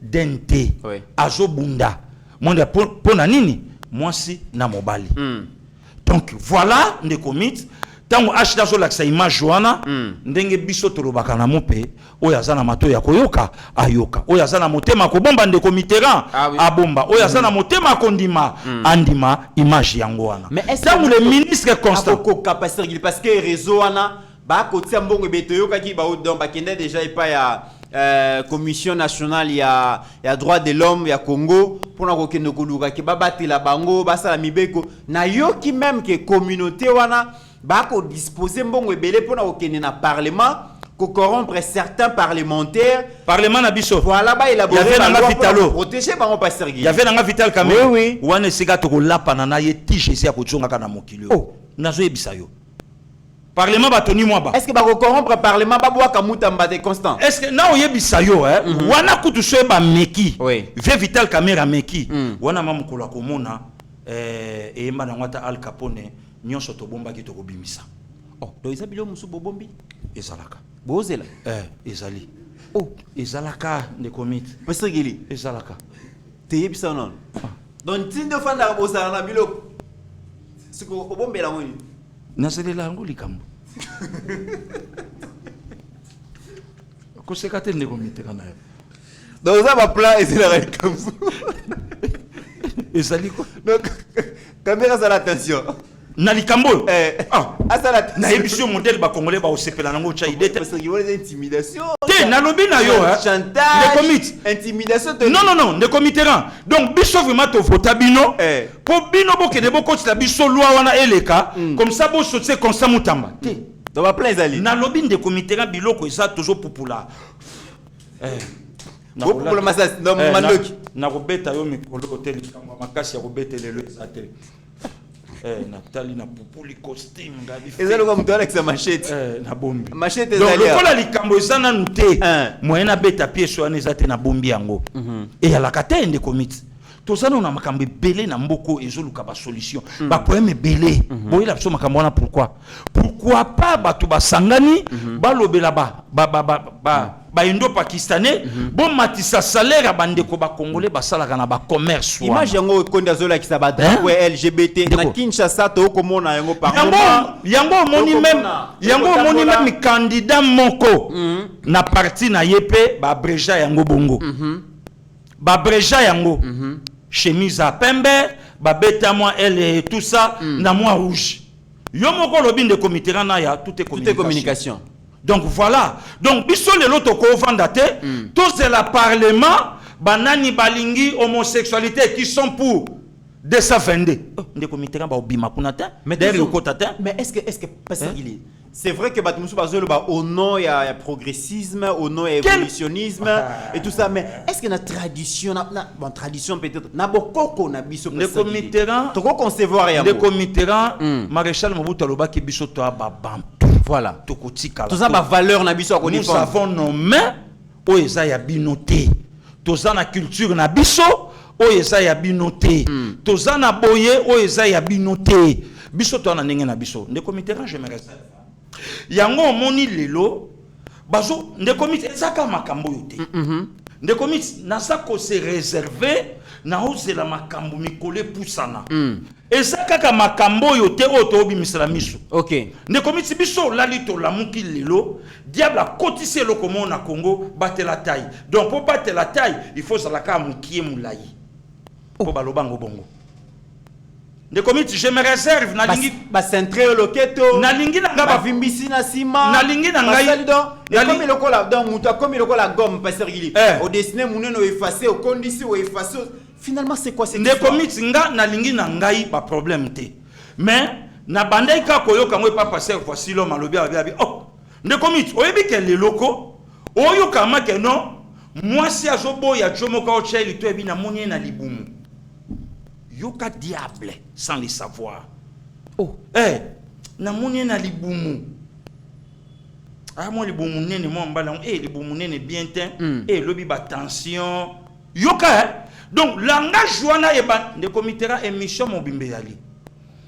d'ente azobunda. Monde pona nini mwasi na mobali. Donc voilà ne komiti tango ashida zo laksa image wana ndenge biso tolobaka na mope oyo azana mato ya koyoka ayoka oyo azana motema ko bomba ndeko mitterrand abomba oyo azana motema kondima andima image yango wana. Mais est-ce que le ministre constant parce que réseau wana ba kotia mbongo betoyoka ki ba odon ba kende déjà pas ya commission nationale ya droit de l'homme ya Congo pour na kokende koluka ki babatela bango basala mibeko na yoki même que communauté wana ba ko disposer mbongo ebele pour na kokende na parlement ko corrompre certains parlementaires parlement na biso voilà ba élaborer la loi protéger bango pasteur Guy. Il y avait na vital quand même. Oui. Wana sika to ko lapana na ye tige esi akotsonga kana mokili. Oh, nazo yebisa yo. Parlement batoni mwaba. Est-ce que ba corrompre parlement ba boaka mutamba de constant? Est-ce que na oyebisa yo wana kutu so ba meki. Oui. Ve vital caméra meki. Wana mamukola komona eyemba na ngata Al Capone nyonso to bomba ki to kobimisa. Oh, do ezabilo musu bobombi ezalaka. Bozela. Ezali. Oh, ezalaka de komite. Pasteur Gili. Ezalaka. Te yebisa non. Donc tindo fanda bozala na biloko. Siko obombela ngoni. Nazelela yango likambo. Koseka te ndeko miteka na yo. Donc ça va plan ezela likambo. Ezali quoi? Donc caméra ça l'attention. Na likambo. Ça l'attention. Na émission modèle ba congolais ba osepela nango cha idée. Parce que vous intimidation. Te na lobi na yo chantage. Comité. Intimidation. Non, ne comiteran. Donc biso vraiment to vota bino. Po bino boke de boko tla biso loi wana eleka comme ça bo sote constant mutamba. Te. Dans ma place ali. Na lobi de comiteran biloko eza toujours populaire. Pour massage dans mandoki. Na robeta yo mikolo hotel kama makasi ya robeta lelo ezate. Nathalie na pupuli costume ngabi. Ezalo kwa mtu avec sa machette. Na bombi. Machette ezali. Donc ezali. lokola likambo ezana nute. Moyena beta pièce wana ezate na bombi yango. Et ya la katende komiti. Tozana na makambe belé na mboko ezoluka ba solution. Ba problème belé. Boyela biso makambo wana pourquoi? Pourquoi pas batu basangani ba lobela ba indo-pakistanais bon matisa salaire bandeko ba congolais basalaka na ba commerce wana. Image yango konda zola ki sa ba drapeau LGBT na Kinshasa to komona yango par moment. Yango moni même candidat moko na parti na yepe ba breja yango bongo. Ba breja yango chemise à pembe ba beta moi elle et tout ça na moi rouge. Yo moko lobi de comité na ya tout est communication. Donc voilà. Donc biso le loto ko vandate tous de la parlement banani balingi homosexualité qui sont pour de sa vende. De comité ba obima kunata. Mais derrière le kotata. Mais est-ce que parce qu'il est c'est vrai que Batmusu Bazolo au nom il y a progressisme, au nom évolutionnisme et tout ça, mais est-ce que la tradition bon tradition peut-être na bokoko na biso le comité to ko concevoir ya le comité maréchal Mobutu aloba ki biso to ba bantu voilà to kotika tout ça ba valeur na biso ko nous savons nos mains o eza ya binoté to za na culture na biso oyo eza ya bino te toza na boye oyo eza ya bino te biso to na ndenge na biso ndeko Mitterrand je me réserve yango omoni lelo bazo ndeko Mitterrand ezaka makambo yo te ndeko Mitterrand naza ko se réserver na ozela makambo mikole pusana ezaka ka makambo yo te oto obimisela miso OK ndeko Mitterrand biso lali to lamuki lelo diable a cotisé le comment na Congo battre la taille donc pour battre la taille il faut zalaka mukie mulai po balobango bongo ndeko Mitterrand je me réserve na lingi ba centre loketo na lingi na ngaba vimbisi na sima na lingi na ngai comme le kola donc muta comme le kola gomme pasteur Gili au dessiné muneno effacer au condisi ou effacer finalement c'est quoi cette ndeko Mitterrand na lingi na ngai ba problème te mais na bandai ka koyoka ngwe pa pasteur voici l'homme alobi abi oh ndeko Mitterrand oyebi ke le loko oyo kama ke non moi si azobo ya jomo ka ocheli to ebi na monye na libumu yoka diable sans le savoir oh na monye na libumu moi libumu nene mo mbala libumu nene bien teint lobi ba tension yoka donc langage wana eba ndeko Mitterrand émission mobimbe yali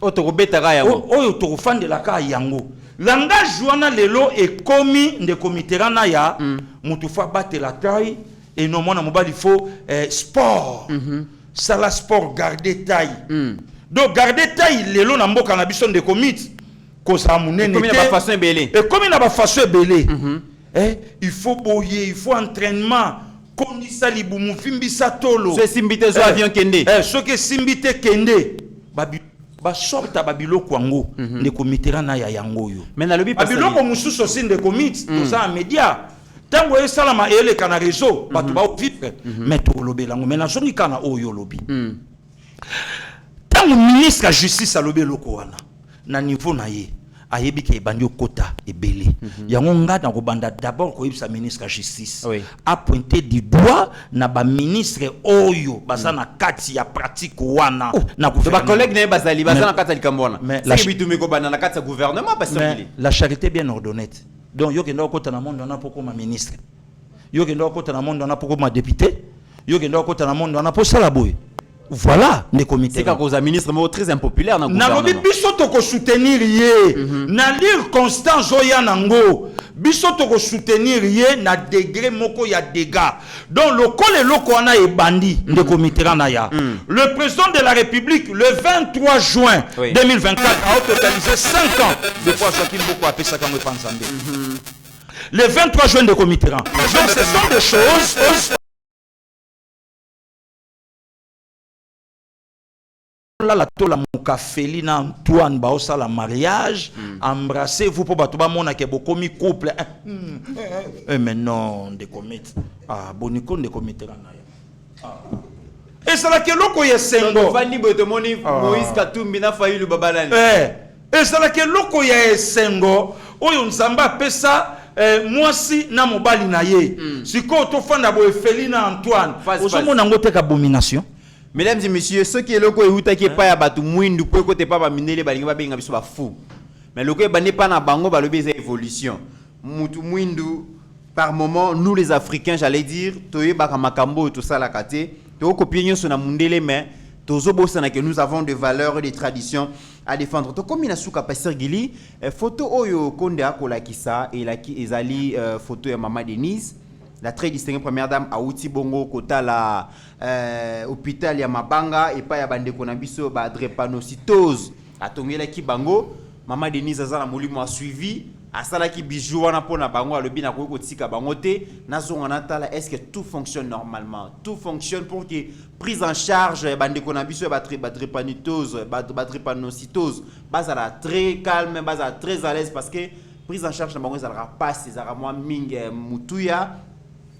otokobetaka yango oyo tokofandela ka yango langage wana lelo ekomi ndeko Mitterrand na ya mutu fa battre la taille et non mona mobali faut sport ça la sport garder taille donc garder taille lelo na mboka na biso ndeko Mitterrand ko sa munene comme na ba façon belé et comme na ba façon belé il faut boyer il faut entraînement kondisa libumu fimbisa tolo so simbite zo avion kende so ke simbite kende ba sorta babiloko yango ndeko Mitterrand na ya yango yo mais na lobi babiloko mususu aussi ndeko Mitterrand toza média tango esalama eleka na réseau bato ba vivre mais to lobela ngo mais na zongi kana oyo lobi tango ministre ya justice alobi eloko wana na niveau na ye ayebi ke ebandi okota ebele yango nga na kobanda d'abord koyebisa ministre ya justice a pointé du doigt na ba ministre oyo baza na kati ya pratique wana na ba collègue na bazali baza na kati ya likambona c'est bitumiko bana na kati ya gouvernement parce que la charité bien ordonnée donc yo kenda okota na monde wana poko ma ministre yo kenda okota na monde wana poko ma député yo kenda okota na monde wana po sala boy voilà les comités. C'est quand un ministre très impopulaire dans le gouvernement. Nalobi biso toko soutenir ye. Na lire constant Zoya nango. Biso toko soutenir ye na degré moko ya dégâts. Donc le col loko wana e bandi de comité ya. Le président de la République le 23 juin 2024 a totalisé 5 ans de fois Joaquim Boko a pesa kango panzambe. Le 23 juin de comité. Donc ce sont des choses la tola mukafeli na Antoine baosa la mariage embrassez-vous pour batuba mona ke bokomi couple mais non de comité boniko de comité na et ça la ke loko yesengo vandi botomoni Moïse Katumbi na Fayulu babalani et ça la ke loko ya yesengo oyo nzamba pesa mwasi na mobali na ye siko to fanda bo efeli na Antoine ozomona ngote ka abomination. Mesdames et messieurs, ceux qui est loko euta qui pas ya batu mwindu po côté pas ba minele ba linga ba benga biso ba fou. Mais loko ba ne pas na bango ba lobi za évolution. Mutu mwindu par moment nous les Africains, j'allais dire, toye ba makambo et tout ça la kate, to copier nyo na mundele mais tozo bosana que nous avons des valeurs et des traditions à défendre. To comme ina suka pasteur Gili, photo oyo konde akola kisa et la ki ezali photo ya Maman Denise. La très distinguée première dame a outi bongo kota la hôpital ya Mabanga et pas ya bande konabiso ba drépanocytose atongela ki bango Maman Denise azana molimo a suivi asala ki bijou wana pona bango alobi na ko tika bango te nazonga natala est-ce que tout fonctionne normalement tout fonctionne pour que prise en charge bande konabiso ba drépanocytose ba drépanocytose bazala très calme bazala très à l'aise parce que prise en charge na bango ezala passe ezala moi mingi mutuya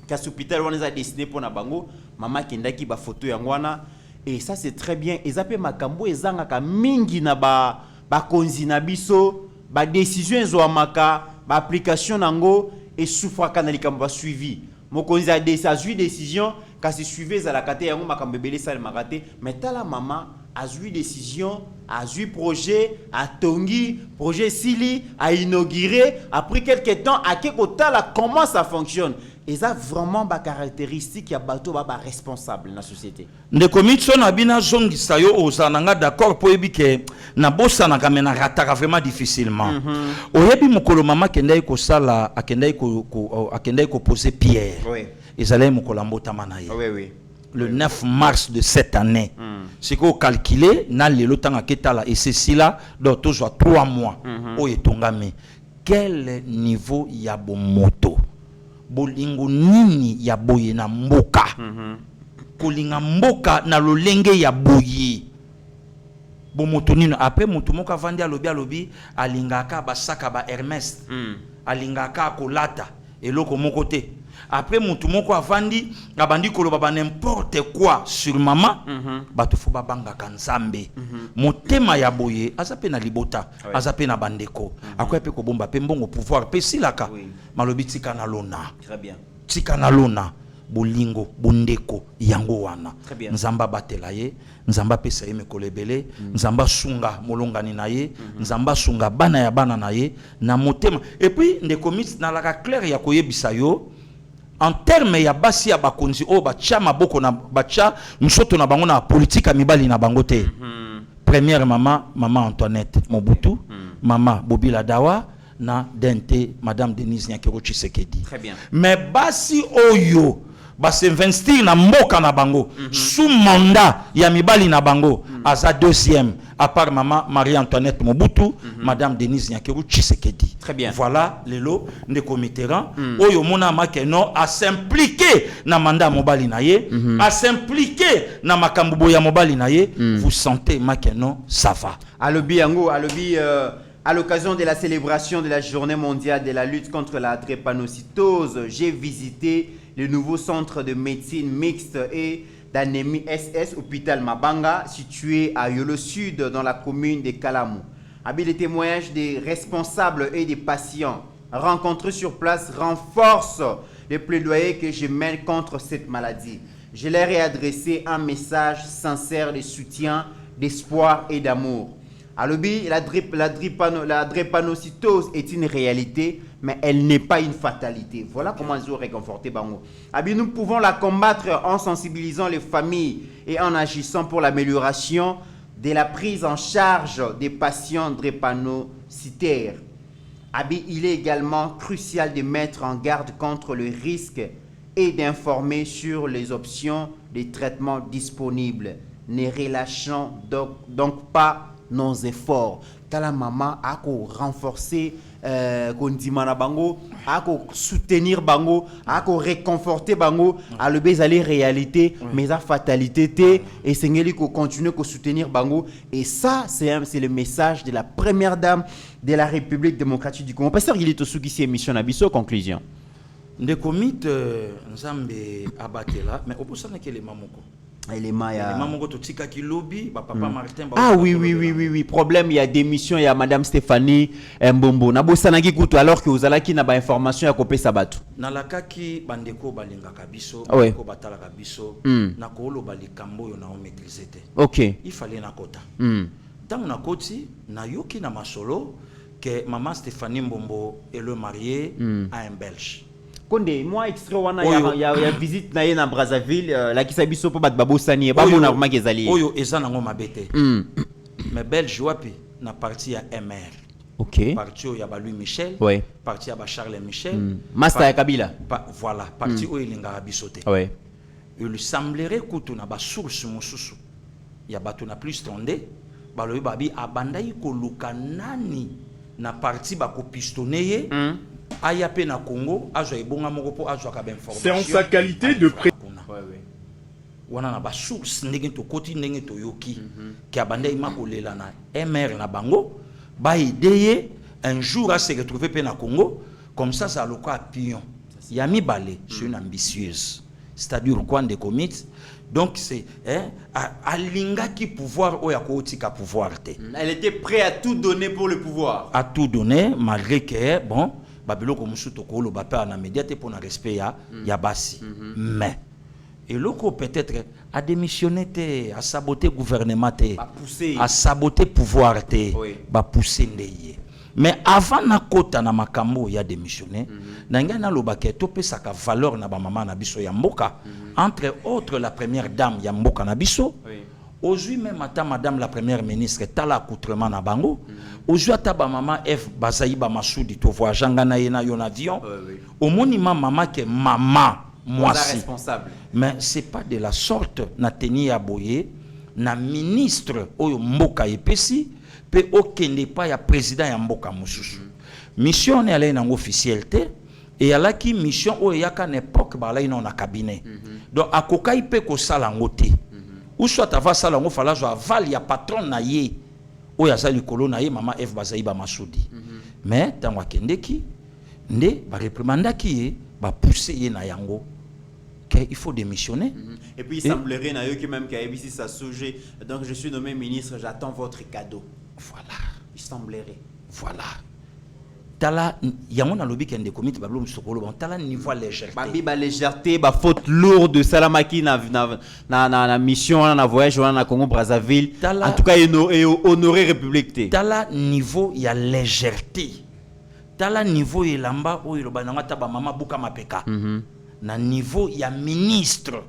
kasi hôpital on les a dessiné pour na bango mama kendaki ba photo yangwana et ça c'est très bien ezape makambo ezanga ka mingi na ba konzi na biso ba décision ezwamaka ba application nango et souffra kana likambo ba suivi mokonzi a décision kasi suivi za la kate yango makambo belé sale makate mais tala mama a eu décision a eu projet a tongi projet sili a inauguré après quelques temps à kekota la comment ça fonctionne. ils ont vraiment des caractéristiques, il y a bateau responsable dans la société. Ndeko mitso na bina zongisa yo ozananga d'accord po ebike na bossa na kamena rataka vraiment difficilement. Oyebi mukolo mama kendai ko sala akendai ko poser pierre. Oui. Ezalai mukolo mbota manaye. Oui, oui. Le 9 mars de cette année. C'est qu'on calculé na lelo tanga ketala et ceci là donc toujours 3 mois. Oyetongame. Quel niveau ya bo moto? Bolingo nini ya boye na mboka? Kolinga mboka na lolenge ya boye. Bo moto nino après moto moka vandi alobi alingaka basaka ba Hermès. Alingaka kolata eloko moko te. Après moto moko avandi abandi koloba ba n'importe quoi sur maman bato fo babanga kanzambe. Motema ya boye azape na libota azape na bandeko akoya pe ko bomba pe mbongo pouvoir pe silaka malobi tika na lona. Très bien. Tika na lona bolingo bondeko yango wana. Très bien. Nzamba batela ye nzamba pesa ye mekolebele nzamba sunga molongani na ye nzamba sunga bana ya bana na ye na motema et puis ndeko mit na la clair ya koyebisa yo en termes ya basi ya bakonzi o bacha maboko na bacha msoto na bango na politique mibali na bango te. Première maman Antoinette Mobutu, maman Bobila Dawa na dente madame Denise Nyakero Tshisekedi. Très bien. Mais basi oyo basi investir na mboka na bango sous mandat ya mibali na bango aza deuxième à part maman Marie-Antoinette Mobutu, madame Denise Nyakero Tshisekedi. Très bien. Voilà lelo ndeko Mitterrand oyo mona makeno a s'impliquer na mandat mobali na ye, a s'impliquer na makambo ya mobali na ye, vous sentez makeno ça va. Alobi yango, alobi à l'occasion de la célébration de la journée mondiale de la lutte contre la drépanocytose, j'ai visité le nouveau centre de médecine mixte et d'anémie SS hôpital Mabanga situé à Yolo Sud dans la commune de Kalamou. Avec les témoignages des responsables et des patients rencontrés sur place renforcent les plaidoyers que je mène contre cette maladie. Je leur ai adressé un message sincère de soutien, d'espoir et d'amour. Alobi, la drépanocytose est une réalité, mais elle n'est pas une fatalité. Voilà comment ils ont réconforté Bango. Abi, nous pouvons la combattre en sensibilisant les familles et en agissant pour l'amélioration de la prise en charge des patients drépanocytaires. Abi, il est également crucial de mettre en garde contre le risque et d'informer sur les options de traitement disponibles. Ne relâchons donc pas nos efforts. Tala maman a renforcer kondimana bango, a soutenir bango, a réconforter bango, a le bezali réalité, mais à fatalité té et sengeli ko continuer ko soutenir bango et ça c'est le message de la première dame de la République démocratique du Congo. Pasteur Gilito Sugisi émission na biso conclusion. Ndeko mit nzambe abatela mais opusana ke le mamoko. Ah oui. Problème, il y a démission, il y a Madame Stéphanie Mbombo. Nabosanaki kutu alors que vous allez qui n'a pas information à couper sabato. Nalakaki bandeko balinga kabiso, oui. Bandeko batala kabiso, nakolo balikambo yo na maîtriser te. OK. Il fallait nakota. Tant nakoti na yoki na masolo que maman Stéphanie Mbombo est le marié à un Belge. Konde, moi extrait wana ya visite na ye na Brazzaville la kisabiso po bat babosani ba mona magezali. Oyo eza nango mabete. Mais Belge wapi na parti ya MR. OK. Parti ya ba Louis Michel, ouais. Parti ya ba Charles Michel, Master ya Kabila. Voilà, parti oyo linga bisote. Ouais. Il semblerait que na ba source mususu. Ya bato na plus tondé, ba loyi babi abandai ko luka nani na parti ba ko pistonner. Ayape na Congo, c'est en sa qualité de wana na ba source ndenge to koti ndenge to yoki ki abandai makolela na MR na bango ba idée un jour à se retrouver pe na Congo comme ça le quoi pion Yami Balé c'est une ambitieuse c'est-à-dire quoi de commit donc c'est alinga qui pouvoir o ya ko tika pouvoir te elle était prête à tout donner pour le pouvoir à tout donner malgré que bon babiloko musuto ko lo bapa na médiaté pour na respect ya basi mais et loko peut-être a démissionné te a saboter gouvernement te a saboter pouvoir te ba pousser ndeye Mais avant na kota na makambo ya démissionné, nanga na lobake topé saka valeur na ba maman na biso ya mboka, entre autres la première dame ya mboka na biso. Aujourd'hui même ata madame la première ministre tala accoutrement na bango. Aujourd'hui ata ba maman F Bazaïba Massoudi to voyaganga na ye na yon avion. Au monima maman que maman moi responsable. Mais c'est pas de la sorte na teni ya boye na ministre oyo mboka epesi pe okende pa ya président ya mboka mususu. Mission ne allait en officialité et ala ki mission oyo yaka na époque ba la ina na cabinet. Donc akoka ipe ko sala ngote. Ou soit ava sala ngo fala zo aval ya patron na ye oyo azali kolo na ye maman F Bazaïba Massoudi. Mais tango akende ki nde ba réprimanda ki ye ba pousser ye na yango. Il faut démissionner. Et puis il semblerait que même qu'Aibisi ça sujet. Donc je suis nommé ministre, j'attends votre cadeau. Voilà. Il semblerait. Voilà. Tala yamona lobi kende comité bablo musokolo bon tala niveau légèreté. Babi ba légèreté, ba faute lourde salamaki na mission na voyage na Congo Brazzaville. En tout cas honorer république. Tala niveau ya légèreté. Tala niveau elamba oyo lobananga ta ba mama buka mapeka. Na niveau ya ministre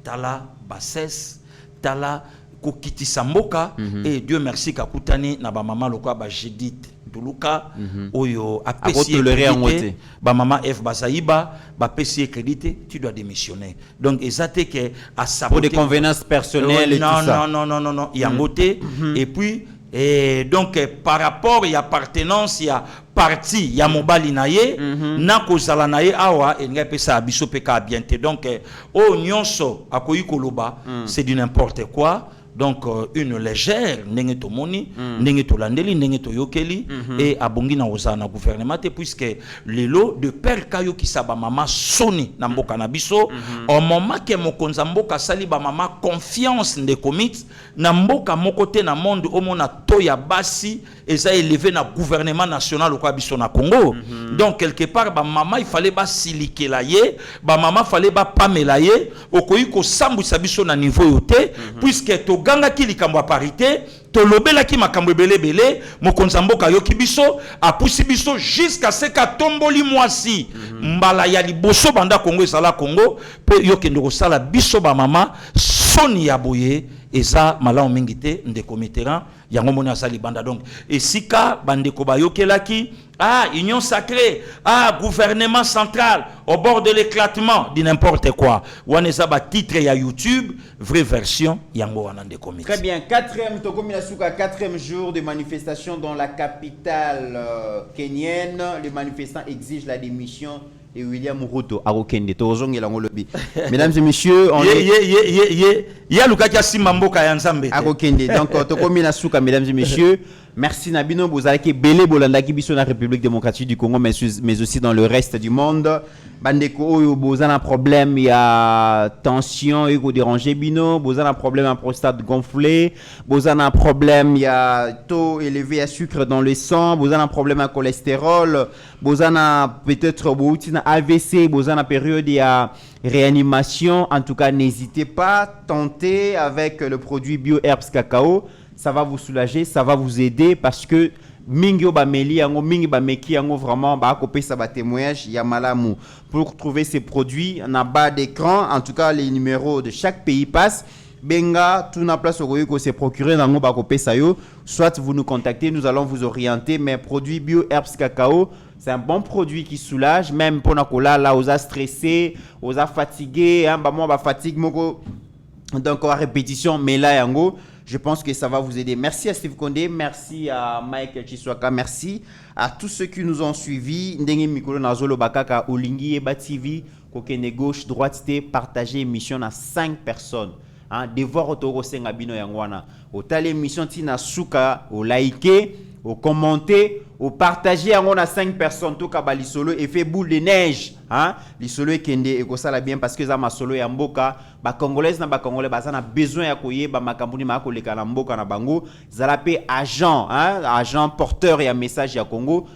tala bassesse tala kokitisa mboka et Dieu merci kakutani na ba mama lokwa ba Judith Duluka oyo apesi crédité ba mama F Bazaïba ba pesi crédité tu dois démissionner donc exacté que à saboter pour des convenances personnelles et tout ça non yangote et puis et donc par rapport y appartenance ya parti ya mobali na ye na kozala na ye awa enga pesa biso peka bienté donc o nyonso akoyi koloba c'est du n'importe quoi. Donc une légère ndenge to moni ndenge to landeli ndenge to yokeli et abongi na ozana gouvernement puisque lelo de père kayo ki saba mama soni na mboka na biso au moment que mokonza mboka sali ba mama confiance de commit na mboka moko te na monde au mona to ya basi eza élevé na gouvernement national ko biso na Congo. Donc quelque part ba mama il fallait ba silikela ye ba mama fallait ba pamela ye okoyi ko sambwisa biso na niveau yote puisque to ganga ki likambo ya parité to lobela ki makambo ebele mokonza mboka yoki biso apusi biso jusqu'à ce ka tomboli mwasi mbala ya liboso banda Congo esala Congo pe yokende ko sala biso ba mama soni ya boye eza malamu mingi te ndeko Mitterrand yango moni asali banda donc esika bandeko bayokelaki union sacrée gouvernement central au bord de l'éclatement dit n'importe quoi wana eza ba titre ya YouTube vraie version yango wana ndeko Mitterrand. Très bien, quatrième jour de manifestation dans la capitale kenyenne. Les manifestants exigent la démission de William Ruto. Mesdames et messieurs, on donc mesdames et messieurs, merci Nabino Bozalaki Bele Bolandaki biso na République démocratique du Congo mais aussi dans le reste du monde. Bandeko oyo bozana problème il y a tension ego déranger bino, bozana problème à prostate gonflée, bozana problème il y a taux élevé à sucre dans le sang, bozana problème à cholestérol, bozana peut-être boutina AVC, bozana période il y a réanimation. En tout cas, n'hésitez pas, tentez avec le produit Bio Herbs Cacao, ça va vous soulager, ça va vous aider parce que mingi ba meli yango mingi ba meki yango vraiment ba kopé ça ba témoignage ya malamu. Pour trouver ces produits en bas d'écran, en tout cas les numéros de chaque pays passent. Benga tout na place au ko se procurer nango ba kopé ça yo, soit vous nous contactez, nous allons vous orienter. Mais produit Bio Herbs Cacao, c'est un bon produit qui soulage même pour na kola là aux a stressé, aux a fatigué, hein ba moi ba fatigue moko donc à répétition mais là yango je pense que ça va vous aider. Merci à Steve Condé, merci à Mike Chiswaka, merci à tous ceux qui nous ont suivis. Ndenge Mikolo Nazolo Bakaka, Olingi Eba TV, Kokene gauche, droite, partagez émission à 5 personnes. Devoir Otoro Sengabino Yangwana. Au tal émission Tina Souka, au liker, au commenter, au partager à 5 personnes. Tout cas, l'isolo effet boule de neige. L'isolo est kende et ça la bien parce que ça m'a solo ya mboka. Ba congolaise na ba congolais ba na besoin ya koye ba makambuni ma ko leka na mboka na bango. Zalape agent, agent porteur et un message ya Congo.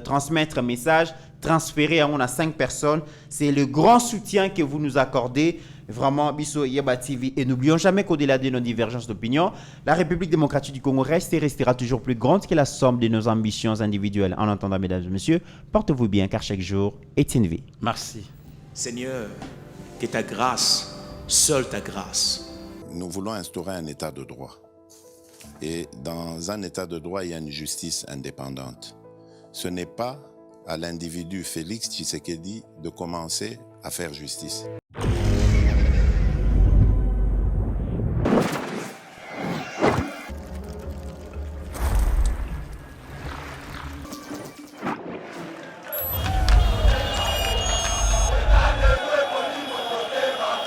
Transmettre message, transférer à 5 personnes. C'est le grand soutien que vous nous accordez. Vraiment, Bisso Yeba TV. Et n'oublions jamais qu'au-delà de nos divergences d'opinion, la République démocratique du Congo reste et restera toujours plus grande que la somme de nos ambitions individuelles. En attendant, mesdames et messieurs, portez-vous bien car chaque jour est une vie. Merci. Seigneur, que ta grâce, seule ta grâce, Nous voulons instaurer un état de droit. Et dans un état de droit, il y a une justice indépendante. Ce n'est pas à l'individu Félix Tshisekedi de commencer à faire justice.